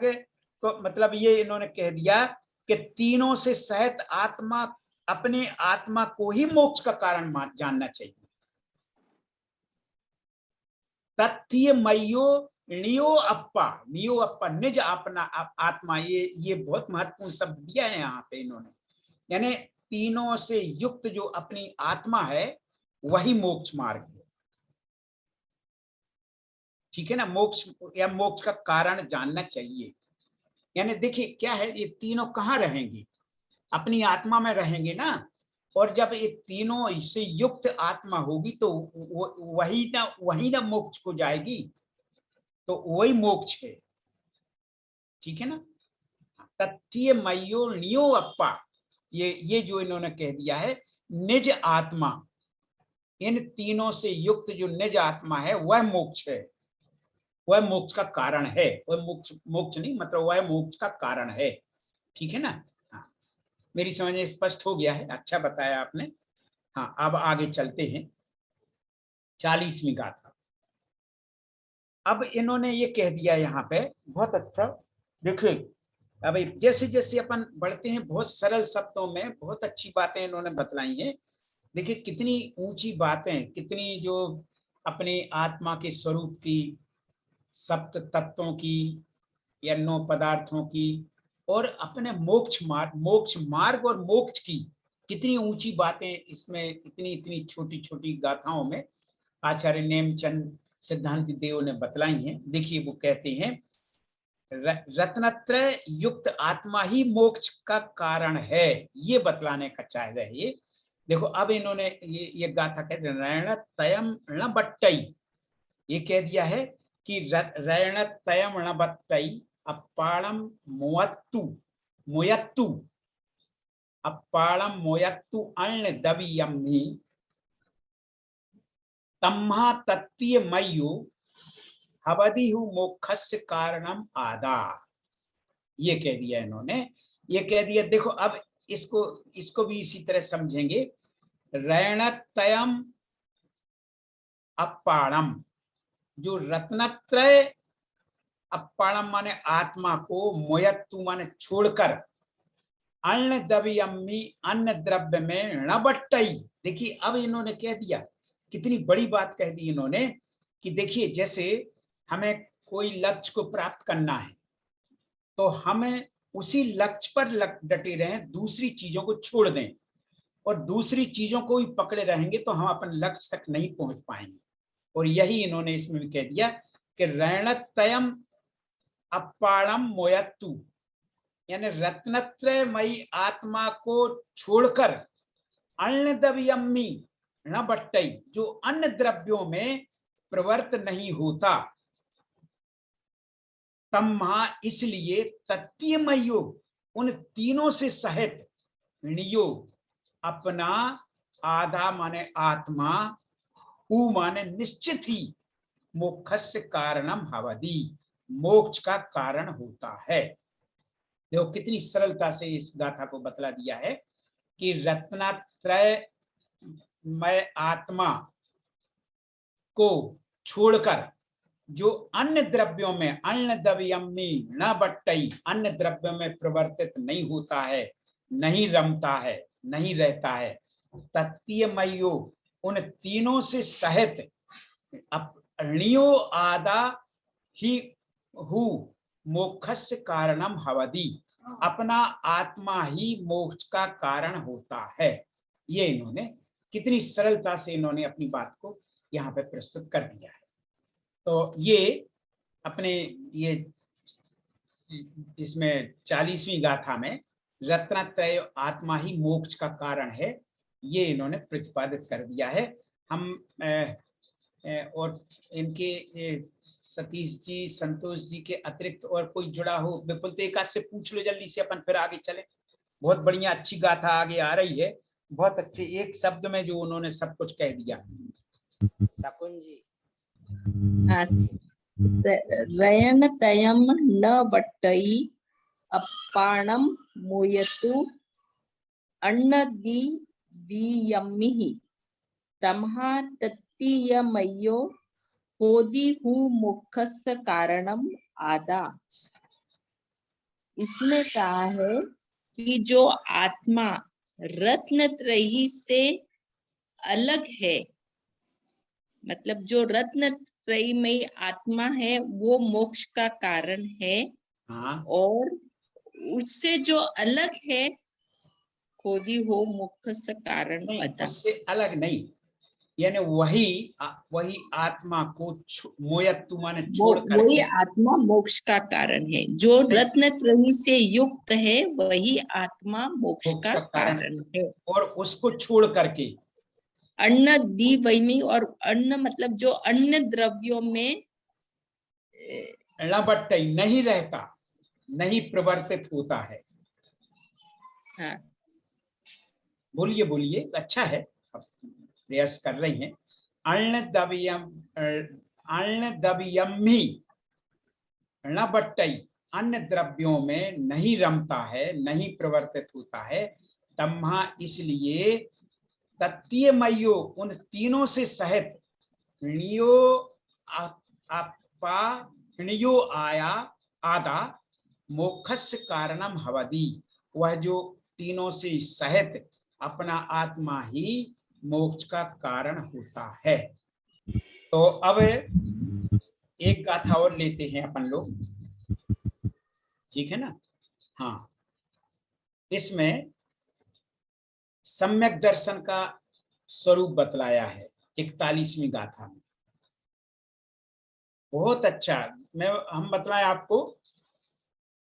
को, मतलब ये इन्होंने कह दिया कि तीनों से सहित आत्मा, अपने आत्मा को ही मोक्ष का कारण जानना चाहिए। तथ्य मयो नियो अप्पा, नियो अप्पा निज अपना आत्मा, ये बहुत महत्वपूर्ण शब्द दिया है यहाँ पे इन्होंने। यानी तीनों से युक्त जो अपनी आत्मा है वही मोक्ष मार्ग है, ठीक है ना। मोक्ष या मोक्ष का कारण जानना चाहिए। यानी देखिए क्या है, ये तीनों कहाँ रहेंगे? अपनी आत्मा में रहेंगे ना। और जब ये तीनों से युक्त आत्मा होगी तो वही ना मोक्ष को जाएगी, तो वही मोक्ष है, ठीक है ना। तथ्य मयो नियो अप्पा, ये जो इन्होंने कह दिया है, निज आत्मा, इन तीनों से युक्त जो निज आत्मा है वह मोक्ष है, वह मोक्ष का कारण है। वह मोक्ष नहीं, मतलब वह मोक्ष का कारण है, ठीक है ना। हाँ, मेरी समझ में स्पष्ट हो गया है, अच्छा बताया आपने। हाँ अब आगे चलते हैं 40वीं गाथा। अब इन्होंने ये कह दिया यहाँ पे, बहुत अच्छा देखिए। अब जैसे जैसे अपन बढ़ते हैं, बहुत सरल शब्दों में बहुत अच्छी बातें इन्होंने बतलाई हैं। देखिए कितनी ऊंची बातें, कितनी जो अपने आत्मा के स्वरूप की, सप्त तत्वों की या 9 पदार्थों की, और अपने मोक्ष मार्ग और मोक्ष की कितनी ऊंची बातें इसमें, इतनी छोटी छोटी गाथाओं में आचार्य नेमचंद सिद्धांति देव ने बतलाई हैं। देखिए वो कहते हैं, रत्नत्रय युक्त आत्मा ही मोक्ष का कारण है, ये बतलाने का चाह रहे हैं। देखो अब इन्होंने ये गाथा कहते रण तयम ण बट्टई, ये कह दिया है कि रण तयम ण बट्टई अप्पाड़म मोयत्तु अप्पाड़म मोयत्तु अण्ण दवियम्हि तम्हा तत्तीय मय्यो हवदिहु मोक्षस्य कारणम आदा, ये कह दिया इन्होंने। ये कह दिया, देखो अब इसको भी इसी तरह समझेंगे। रणतयम अप्पाड़म, जो रत्नत्रय, अप्पाड़म माने आत्मा को, मोयत्तु माने छोड़कर, अन्न दवियम्मी अन्न द्रव्य में णबट्टई। देखिए अब इन्होंने कह दिया, कितनी बड़ी बात कह दी इन्होंने कि देखिए जैसे हमें कोई लक्ष्य को प्राप्त करना है तो हमें उसी लक्ष्य पर डटे रहें, दूसरी चीजों को छोड़ दें, और दूसरी चीजों को ही पकड़े रहेंगे तो हम अपन लक्ष्य तक नहीं पहुंच पाएंगे। और यही इन्होंने इसमें भी कह दिया कि रणतयम अप्पाड़म मोयत्तु, यानी रत्नत्रयमयी आत्मा को छोड़कर अण्ण दवियम्मी, न बट्टई, जो अन्य द्रव्यों में प्रवर्त नहीं होता, तम्हा इसलिए तत्तीयमयो, उन तीनों से सहित, णियो अपना, आधा माने आत्मा, उ माने निश्चित ही, मोक्षस्य कारणम भवति, मोक्ष का कारण होता है। देखो कितनी सरलता से इस गाथा को बतला दिया है कि रत्नत्रय में आत्मा को छोड़कर जो अन्य द्रव्यों में, अन्न द्रव्यम्मी न बट्टई, अन्य द्रव्यों में प्रवर्तित नहीं होता है, नहीं रमता है, नहीं रहता है, तत्तीयमयो, उन तीनों से सहित, णियो आदा ही हु मोक्षस्य कारणम भवति, अपना आत्मा ही मोक्ष का कारण होता है। ये इन्होंने कितनी सरलता से इन्होंने अपनी बात को यहाँ पे प्रस्तुत कर दिया है। तो ये अपने ये इसमें 40वीं गाथा में रत्नत्रय आत्मा ही मोक्ष का कारण है, ये इन्होंने प्रतिपादित कर दिया है। हम और इनके सतीश जी, संतोष जी के अतिरिक्त और कोई जुड़ा हो, विपुल तो एक से पूछ लो जल्दी से, अपन फिर आगे चले। बहुत बढ़िया अच्छी गाथा आगे आ रही है, बहुत अच्छे एक शब्द में जो उन्होंने सब कुछ कह दिया। शकुन जी, रयन तयम न बट्टई अपाणम मुयतु अन्नदी दियम्मिहि तमहा तत्तीयमयो होदी हु मुखस्य कारणम आदा। इसमें कहा है कि जो आत्मा रत्नत्रयी से अलग है, मतलब जो रत्नत्रयी में आत्मा है वो मोक्ष का कारण है। हाँ। और उससे जो अलग है, खोदी हो मुखस्य कारण अदा, उससे अलग नहीं, यानी वही आत्मा को मोयत्तु माने छोड़ करके, वही आत्मा मोक्ष का कारण है। जो रत्नत्रयी से युक्त है वही आत्मा मोक्ष का कारण है। और उसको छोड़ करके अन्न दी वही, और अन्न मतलब जो अन्य द्रव्यों में लबट्टई नहीं रहता, नहीं प्रवर्तित होता है। हाँ, बोलिए बोलिए, अच्छा है, प्रयास कर रही हैं। अन्न दबियम्मी न बट्टई, अन्य द्रव्यों में नहीं रमता है, नहीं प्रवर्तित होता है, तम्हा इसलिए तत्तीयमयो, उन तीनों से सहित, णियो अपा णियो आया आदा मोक्षस्य कारणम भवति, वह जो तीनों से सहित अपना आत्मा ही मोक्ष का कारण होता है। तो अब एक गाथा और लेते हैं अपन लोग, ठीक है ना। हाँ, इसमें सम्यक दर्शन का स्वरूप बतलाया है 41वीं गाथा में। बहुत अच्छा, हम बतलाएं आपको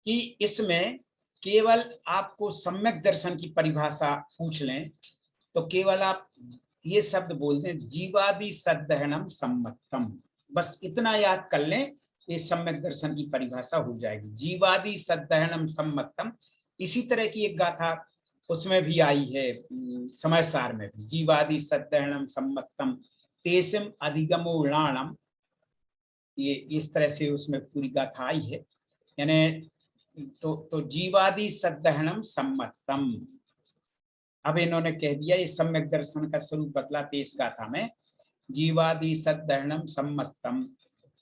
कि इसमें केवल आपको सम्यक दर्शन की परिभाषा पूछ लें तो केवल आप ये शब्द बोल दें, जीवादि सद्दहनम सम्मतम, बस इतना याद कर लें, ये सम्यक दर्शन की परिभाषा हो जाएगी, जीवादि सद्दहनम सम्मतम। इसी तरह की एक गाथा उसमें भी आई है, समय सार में भी, जीवादि सद्दहनम सम्मतम तेसिम अधिगमोणाणम, ये इस तरह से उसमें पूरी गाथा आई है। यानी तो जीवादि सद्दहनम सम्मतम, अब इन्होंने कह दिया ये सम्यक दर्शन का स्वरूप बतलाते इस गाथा में, जीवादि सद्दहनम सम्मतम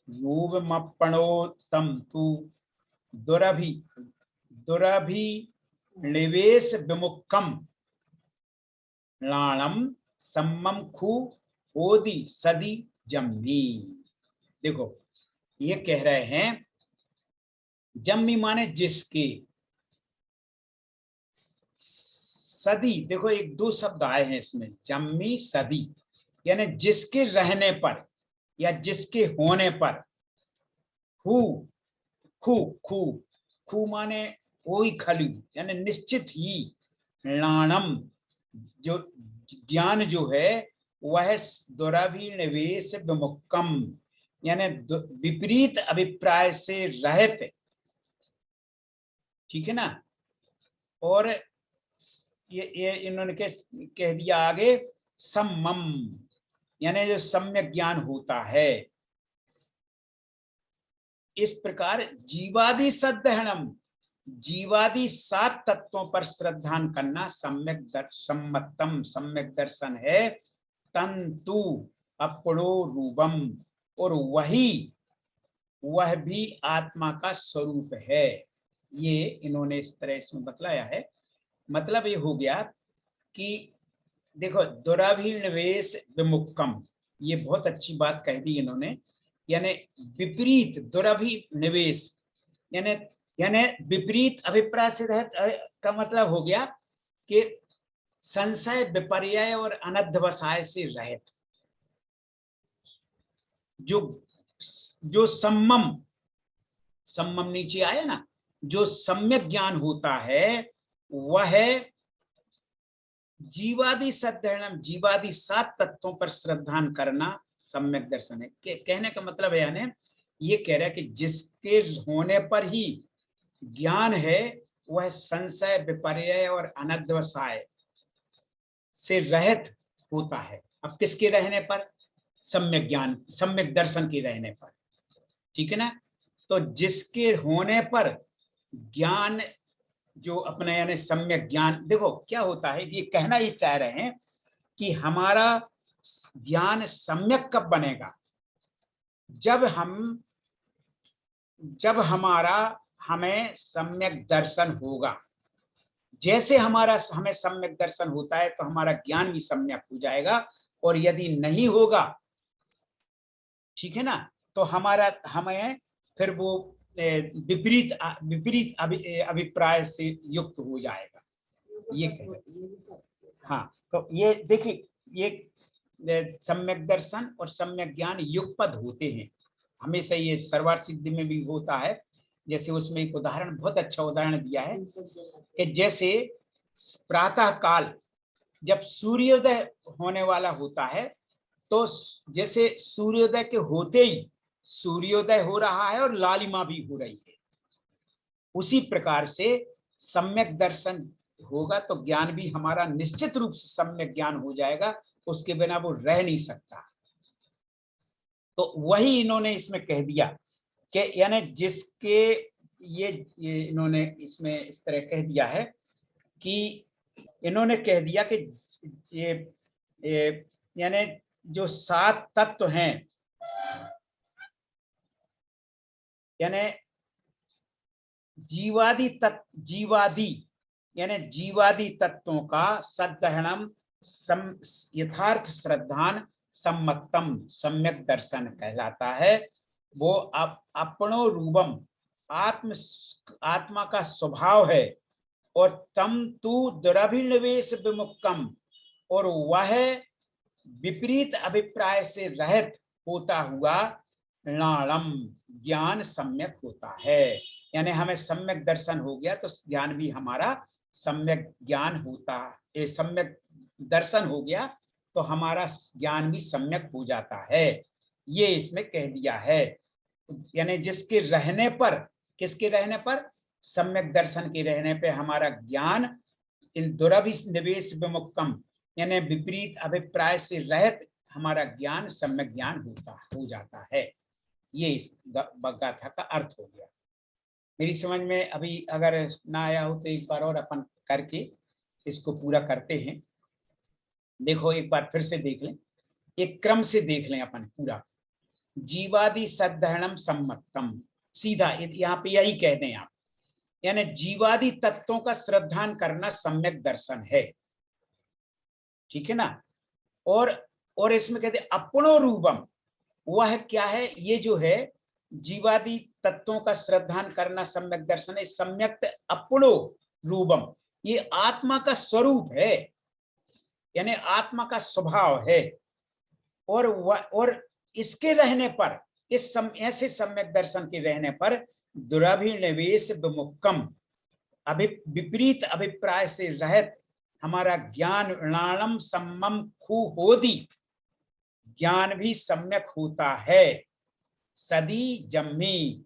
योगमपणोत्तम तु दुरभि निवेश विमुक्कम लाणम सम्मम खु ओदि सदी जम्मी। देखो ये कह रहे हैं, जम्मी माने जिसके, सदी, देखो एक दो शब्द आए हैं इसमें, जम्मी सदी, यानी जिसके रहने पर या जिसके होने पर, हु खु खु खु माने वही खलु, यानी निश्चित ही, लाणम जो ज्ञान जो है वह दुराभिनिवेश विमुक्तम, यानी विपरीत अभिप्राय से रहित, ठीक है ना। और ये इन्होंने कह दिया आगे सम्मम, यानी जो सम्यक ज्ञान होता है। इस प्रकार जीवादि सद्दहनम, जीवादि 7 तत्वों पर श्रद्धान करना सम्मतम, सम्यक दर्शन है। तंतु अपरो रूपम, और वह भी आत्मा का स्वरूप है। ये इन्होंने इस तरह इसमें बतलाया है। मतलब ये हो गया कि देखो दुराभिनिवेश विमुक्तम, ये बहुत अच्छी बात कह दी इन्होंने, यानी विपरीत दुराभिनिवेश, यानी विपरीत अभिप्राय से रहित का मतलब हो गया कि संशय विपर्यय और अनध्यवसाय से रहित। जो सम्मम नीचे आया ना, जो सम्यक ज्ञान होता है वह जीवादि सद्दहनम, जीवादि 7 तत्वों पर श्रद्धान करना सम्यक दर्शन है। कहने का मतलब है, यानी ये कह रहा है कि जिसके होने पर ही ज्ञान है वह संशय विपर्यय और अनध्यवसाय से रहित होता है। अब किसके रहने पर? सम्यक ज्ञान, सम्यक दर्शन के रहने पर, ठीक है ना। तो जिसके होने पर ज्ञान जो अपना यानी सम्यक ज्ञान, देखो क्या होता है, ये कहना ये चाह रहे हैं कि हमारा ज्ञान सम्यक कब बनेगा? जब हमें सम्यक दर्शन होगा। जैसे हमें सम्यक दर्शन होता है तो हमारा ज्ञान भी सम्यक हो जाएगा, और यदि नहीं होगा, ठीक है ना, तो हमें फिर वो विपरीत अभिप्राय से युक्त हो जाएगा, ये कह रहे। हाँ, तो ये देखिए, ये सम्यक दर्शन और सम्यक ज्ञान युगपद होते हैं हमेशा। ये सर्वार्थ सिद्धि में भी होता है। जैसे उसमें एक उदाहरण, बहुत अच्छा उदाहरण दिया है कि जैसे प्रातः काल जब सूर्योदय होने वाला होता है, तो जैसे सूर्योदय के होते ही सूर्योदय हो रहा है और लालिमा भी हो रही है, उसी प्रकार से सम्यक दर्शन होगा तो ज्ञान भी हमारा निश्चित रूप से सम्यक ज्ञान हो जाएगा, उसके बिना वो रह नहीं सकता। तो वही इन्होंने इसमें कह दिया कि यानी जिसके ये इन्होंने इसमें इस तरह कह दिया है कि इन्होंने कह दिया कि ये यानी जो 7 तत्व हैं, यानी जीवादि तत्वों का सद्दहनम यथार्थ श्रद्धान सम्मतम, सम्यक दर्शन कहलाता है। वो अपनो रूपम, आत्मा का स्वभाव है, और तम तु दुराभिनिवेश विमुक्तम, और वह विपरीत अभिप्राय से रहित होता हुआ नाणम, ज्ञान सम्यक होता है। यानी हमें सम्यक दर्शन हो गया तो ज्ञान भी हमारा सम्यक ज्ञान होता है। सम्यक दर्शन हो गया तो हमारा ज्ञान भी सम्यक हो जाता है, ये इसमें कह दिया है। यानी जिसके रहने पर, किसके रहने पर? सम्यक दर्शन के रहने पे हमारा ज्ञान इन दुराभिनिवेश विमुक्तम, यानी विपरीत अभिप्राय से रहित हमारा ज्ञान सम्यक ज्ञान हो जाता है। ये इस गाथा का अर्थ हो गया। मेरी समझ में अभी अगर ना आया हो तो एक बार और अपन करके इसको पूरा करते हैं। देखो एक बार फिर से देख लें, एक क्रम से देख लें अपन पूरा। जीवादि सद्दहनम सम्मतम, सीधा यहाँ पे यही कह दें आप, यानी जीवादि तत्वों का श्रद्धान करना सम्यक दर्शन है, ठीक है ना। और इसमें कहते अपनो रूपम, वह क्या है? ये जो है जीवादि तत्वों का श्रद्धान करना सम्यक दर्शन है। सम्यक अपनो रूपम, ये आत्मा का स्वरूप है, यानी आत्मा का स्वभाव है। और इसके रहने पर, ऐसे सम्यक दर्शन के रहने पर दुराभिनिवेश विमुक्तम, विपरीत अभिप्राय से रहित हमारा ज्ञान नाणम सम्मम खू होदी, ज्ञान भी सम्यक होता है। सदी जम्मी,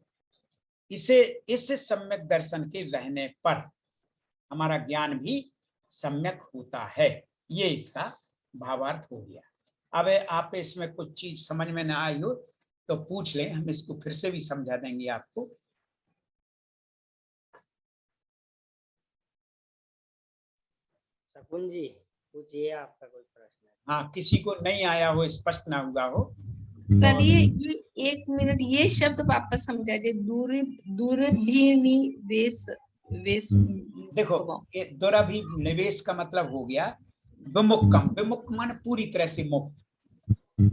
इसे इस सम्यक दर्शन के रहने पर हमारा ज्ञान भी सम्यक होता है। ये इसका भावार्थ हो गया। अब आप इसमें कुछ चीज समझ में ना आई हो तो पूछ लें, हम इसको फिर से भी समझा देंगे आपको। शकुन जी पूछिए, आपका कोई प्रश्न है? हाँ, किसी को नहीं आया हो, स्पष्ट ना हुआ हो। सर ये 1 मिनट, ये शब्द वापस समझा दे। दूरभिनिवेश वेश। देखो, ये दुरभिनिवेश का मतलब हो गया विमुक्तम। विमुक्त माने पूरी तरह से मुक्त,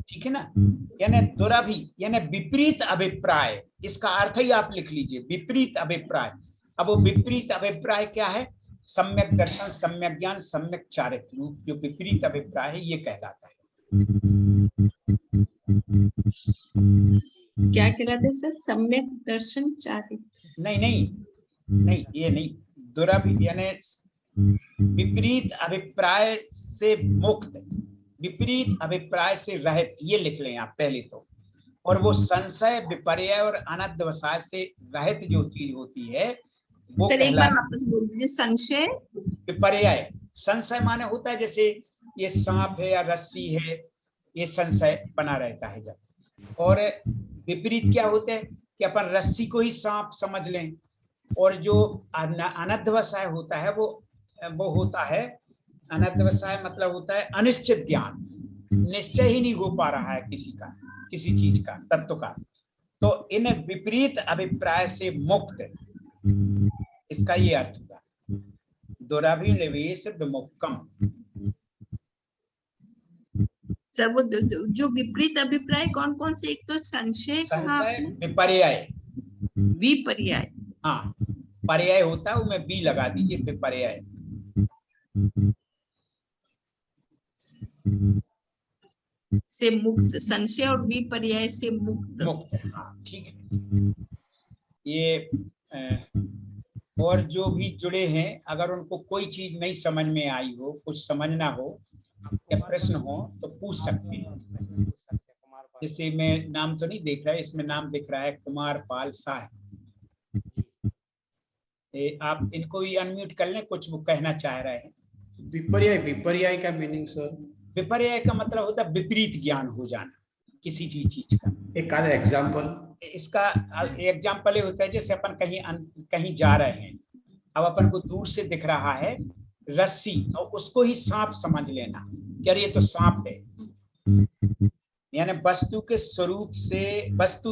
ठीक है ना। यानी दुरभि यानी विपरीत अभिप्राय, इसका अर्थ ही आप लिख लीजिए, विपरीत अभिप्राय। अब वो विपरीत अभिप्राय क्या है? सम्यक दर्शन, सम्यक ज्ञान, सम्यक चारित्र रूप जो विपरीत अभिप्राय है, ये कहलाता है। क्या कहलाते सर? सम्यक दर्शन चारित्र? नहीं नहीं नहीं, ये नहीं। दुरभि यानी विपरीत अभिप्राय से मुक्त, विपरीत अभिप्राय से रहित, ये लिख लें आप पहले तो। और वो संशय, विपर्यय और अनध्यवसाय से रहित जो चीज होती है वो सर एक बार वापस बोल दीजिए। संशय, विपर्यय। संशय माने होता है जैसे ये सांप है या रस्सी है, ये संशय बना रहता है जब। और विपरीत क्या होता है कि अपन रस्सी को ही सांप समझ लें। और जो अनध्यवसाय होता है वो होता है, अनध्यवसाय मतलब होता है अनिश्चित ज्ञान, निश्चय ही नहीं हो पा रहा है किसी का, किसी चीज का, तत्व का। तो इन विपरीत अभिप्राय से मुक्त, इसका ये अर्थ हुआ दुरभिनिवेश विमुक्तम। सर वो जो विपरीत अभिप्राय कौन कौन से? एक तो संशय, विपर्यय, विपर्यय। हाँ, पर्याय होता है, उसमें बी लगा दीजिए, विपर्यय। से मुक्त, संशय और विपर्यय से मुक्त। हाँ, ठीक है। ये और जो भी जुड़े हैं, अगर उनको कोई चीज नहीं समझ में आई हो, कुछ समझना हो या प्रश्न हो तो पूछ सकते हैं। जैसे मैं नाम तो नहीं देख रहा है, इसमें नाम दिख रहा है कुमार पाल शाह। आप इनको भी अनम्यूट कर लें, कुछ वो कहना चाह रहे हैं। विपर्यय का मीनिंग सर? विपर्यय का मतलब होता है विपरीत ज्ञान हो जाना किसी चीज का। एक आधा एग्जाम्पल? इसका एग्जाम्पल ये होता है जैसे अपन कहीं जा रहे हैं, अब अपन को दूर से दिख रहा है रस्सी, और उसको ही सांप समझ लेना कि अरे ये तो सांप है। यानी वस्तु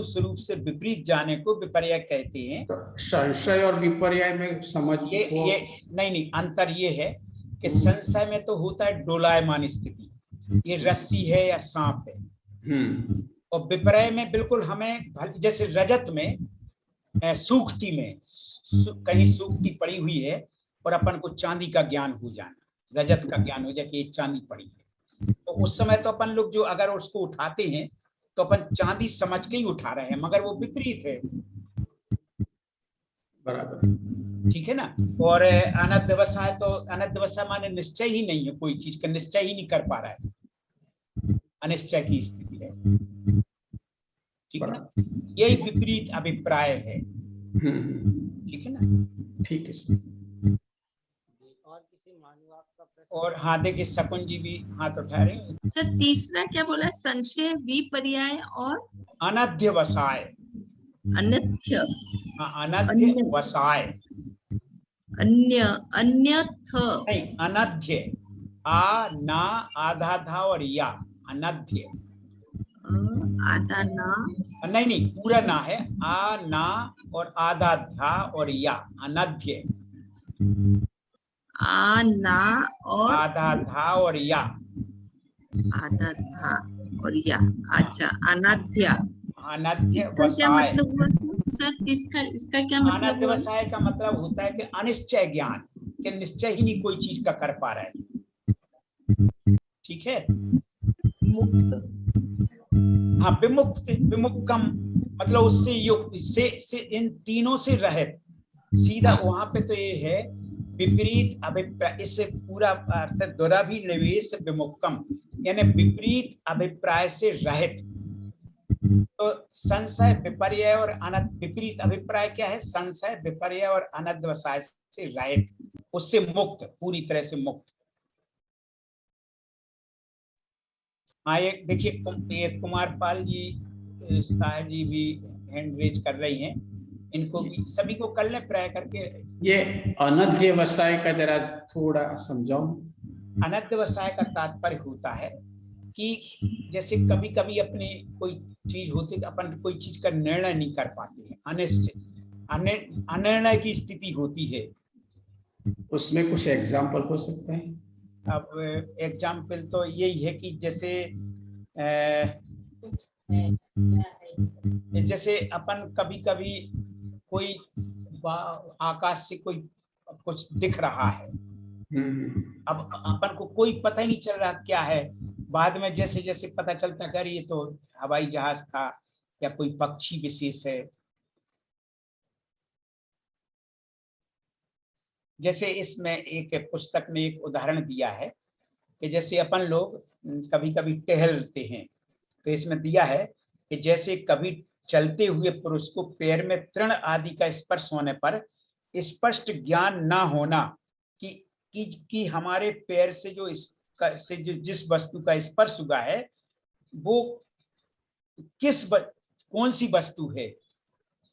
स्वरूप से विपरीत जाने को विपर्यय कहते हैं। तो संशय और विपर्यय में समझ ये नहीं, अंतर ये है कि संशय में तो होता है डोलायमान स्थिति, ये रस्सी है या सांप है। और विपर्यय में बिल्कुल हमें, जैसे रजत में सूखती में कहीं सूखती पड़ी हुई है और अपन को चांदी का ज्ञान हो जाना, रजत का ज्ञान हो जाए कि ये चांदी पड़ी है, तो उस समय तो अपन लोग जो अगर उसको उठाते हैं तो अपन चांदी समझ के ही उठा रहे हैं, मगर वो विपरीत है। बराबर, ठीक है ना। और अनध्यवसाय, तो अनध्यवसाय माने निश्चय ही नहीं है, कोई चीज का निश्चय ही नहीं कर पा रहा है, अनिश्चय की स्थिति है। ठीक है ना, यही विपरीत अभिप्राय है। ठीक है ना, ठीक है सर। और किसी महानुभाव का प्रश्न? और हाँ, देखिए शकुन जी भी हाथ उठा रहे हैं। सर तीसरा क्या बोला? संशय, विपर्यय और अनध्यवसाय। अन्यथ्य, अनध्यवसाय, अन्यथ नहीं, अनध्य, आ ना आधा धा और या, अनध्य। आधा ना, नहीं, पूरा ना है, आ ना और आधा धा और या, अनध्य। आ ना और आधा धा और या, आधा था और या। अच्छा, अनाध्या, अनध्यवसाय। सर इसका क्या मतलब? अनध्यवसाय का मतलब होता है कि अनिश्चय ज्ञान, कि निश्चय ही नहीं कोई चीज का कर पा रहा है। ठीक है। मुक्त, हाँ, विमुक्त, विमुक्तम मतलब उससे युक्त, से इन तीनों से रहित। सीधा वहां पे तो ये है विपरीत अभिप्राय, इससे पूरा अर्थ दुरभिनिवेश विमुक्तम, यानी विपरीत अभिप्राय से रहित। तो संशय विपर्य और अनद, विपरीत अभिप्राय क्या है? संशय विपर्य और अनद्वसाय से रहित, उससे मुक्त, पूरी तरह से मुक्त। हाँ, ये देखिए कुमार पाल जी शाह जी भी हैंड रेज कर रही हैं, इनको भी सभी को कर ले प्राय करके। ये अनध्यवसाय का जरा थोड़ा समझाओ। अनध्यवसाय का तात्पर्य होता है कि जैसे कभी कभी अपनी कोई चीज होती है, अपन कोई चीज का निर्णय नहीं कर पाते हैं, अनिश्चित अनिर्णय की स्थिति होती है। उसमें कुछ एग्जाम्पल हो सकते हैं? अब एग्जाम्पल तो यही है कि जैसे अपन कभी कभी कोई आकाश से कोई कुछ दिख रहा है, अब अपन को कोई पता ही नहीं चल रहा क्या है, बाद में जैसे जैसे पता चलता कर ये तो हवाई जहाज था या कोई पक्षी विशेष है। जैसे इसमें एक पुस्तक में एक उदाहरण दिया है कि जैसे अपन लोग कभी कभी टहलते हैं, तो इसमें दिया है कि जैसे कभी चलते हुए पुरुष को पैर में तृण आदि का स्पर्श होने पर स्पष्ट ज्ञान ना होना कि हमारे पैर से जो जिस वस्तु का स्पर्श हुआ है वो कौन सी वस्तु है,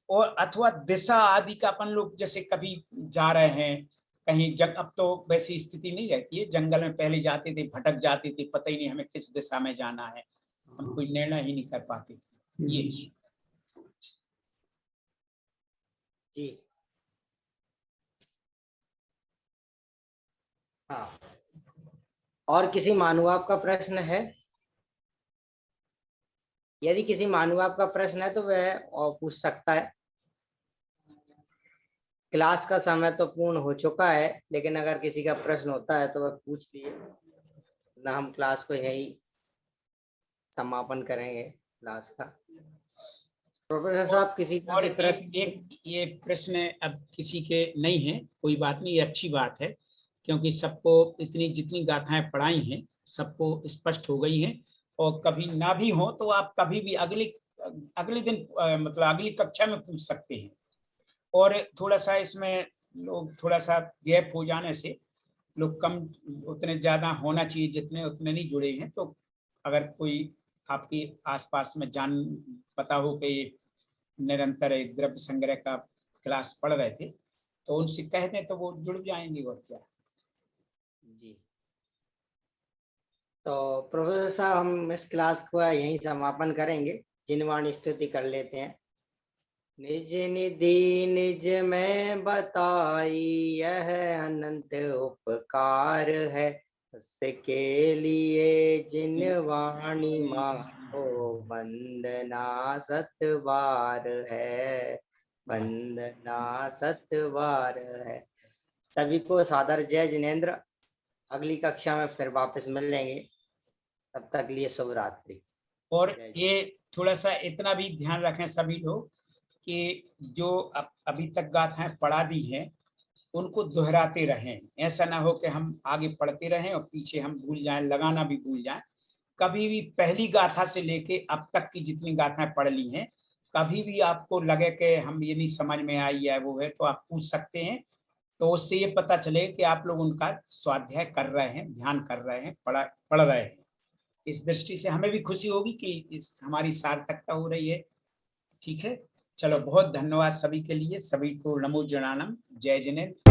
और अथवा दिशा आदि का अपन लोग जैसे कभी जा रहे हैं कहीं अब तो वैसी स्थिति नहीं रहती है, जंगल में पहले जाते थे, भटक जाते थे, पता ही नहीं हमें किस दिशा में जाना है, हम कोई निर्णय ही नहीं कर पाते। ये जी हाँ, और किसी महानुभाव का प्रश्न है? यदि किसी महानुभाव का प्रश्न है तो वह और पूछ सकता है। क्लास का समय तो पूर्ण हो चुका है, लेकिन अगर किसी का प्रश्न होता है तो वह पूछ लिए, ना हम क्लास को यही समापन करेंगे क्लास का। प्रोफेसर साहब किसी का और प्रश्न? ये प्रश्न अब किसी के नहीं है, कोई बात नहीं, अच्छी बात है, क्योंकि सबको जितनी गाथाएं पढ़ाई हैं सबको स्पष्ट हो गई हैं, और कभी ना भी हो तो आप कभी भी अगले दिन मतलब अगली कक्षा में पूछ सकते हैं। और थोड़ा सा इसमें लोग थोड़ा सा गैप हो जाने से लोग कम, उतने ज्यादा होना चाहिए जितने उतने नहीं जुड़े हैं, तो अगर कोई आपके आसपास में पता हो कि निरंतर द्रव्य संग्रह का क्लास पढ़ रहे थे तो उनसे कह दें तो वो जुड़ जाएंगे, और क्या। जी, तो प्रोफेसर साहब हम इस क्लास को यहीं समापन करेंगे, जिनवाणी स्तुति कर लेते हैं। निज निधि निज में बताई यह अनंत उपकार है, उसके लिए जिनवाणी मानो वंदना सतबार है, वंदना सतबार है। सभी को सादर जय जिनेंद्र। अगली कक्षा में फिर वापस मिल लेंगे, तब तक लिए शुभ रात्रि। और ये थोड़ा सा इतना भी ध्यान रखें सभी लोग कि जो अभी तक गाथाएं पढ़ा दी हैं उनको दोहराते रहें, ऐसा ना हो कि हम आगे पढ़ते रहें और पीछे हम भूल जाएं, लगाना भी भूल जाएं। कभी भी पहली गाथा से लेके अब तक की जितनी गाथाएं पढ़ ली हैं, कभी भी आपको लगे कि हम ये नहीं समझ में आई है वो है, तो आप पूछ सकते हैं, तो उससे ये पता चले कि आप लोग उनका स्वाध्याय कर रहे हैं, ध्यान कर रहे हैं, पढ़ रहे हैं। इस दृष्टि से हमें भी खुशी होगी कि हमारी सार्थकता हो रही है। ठीक है, चलो, बहुत धन्यवाद सभी के लिए, सभी को नमो जनानम, जय जिनेंद्र।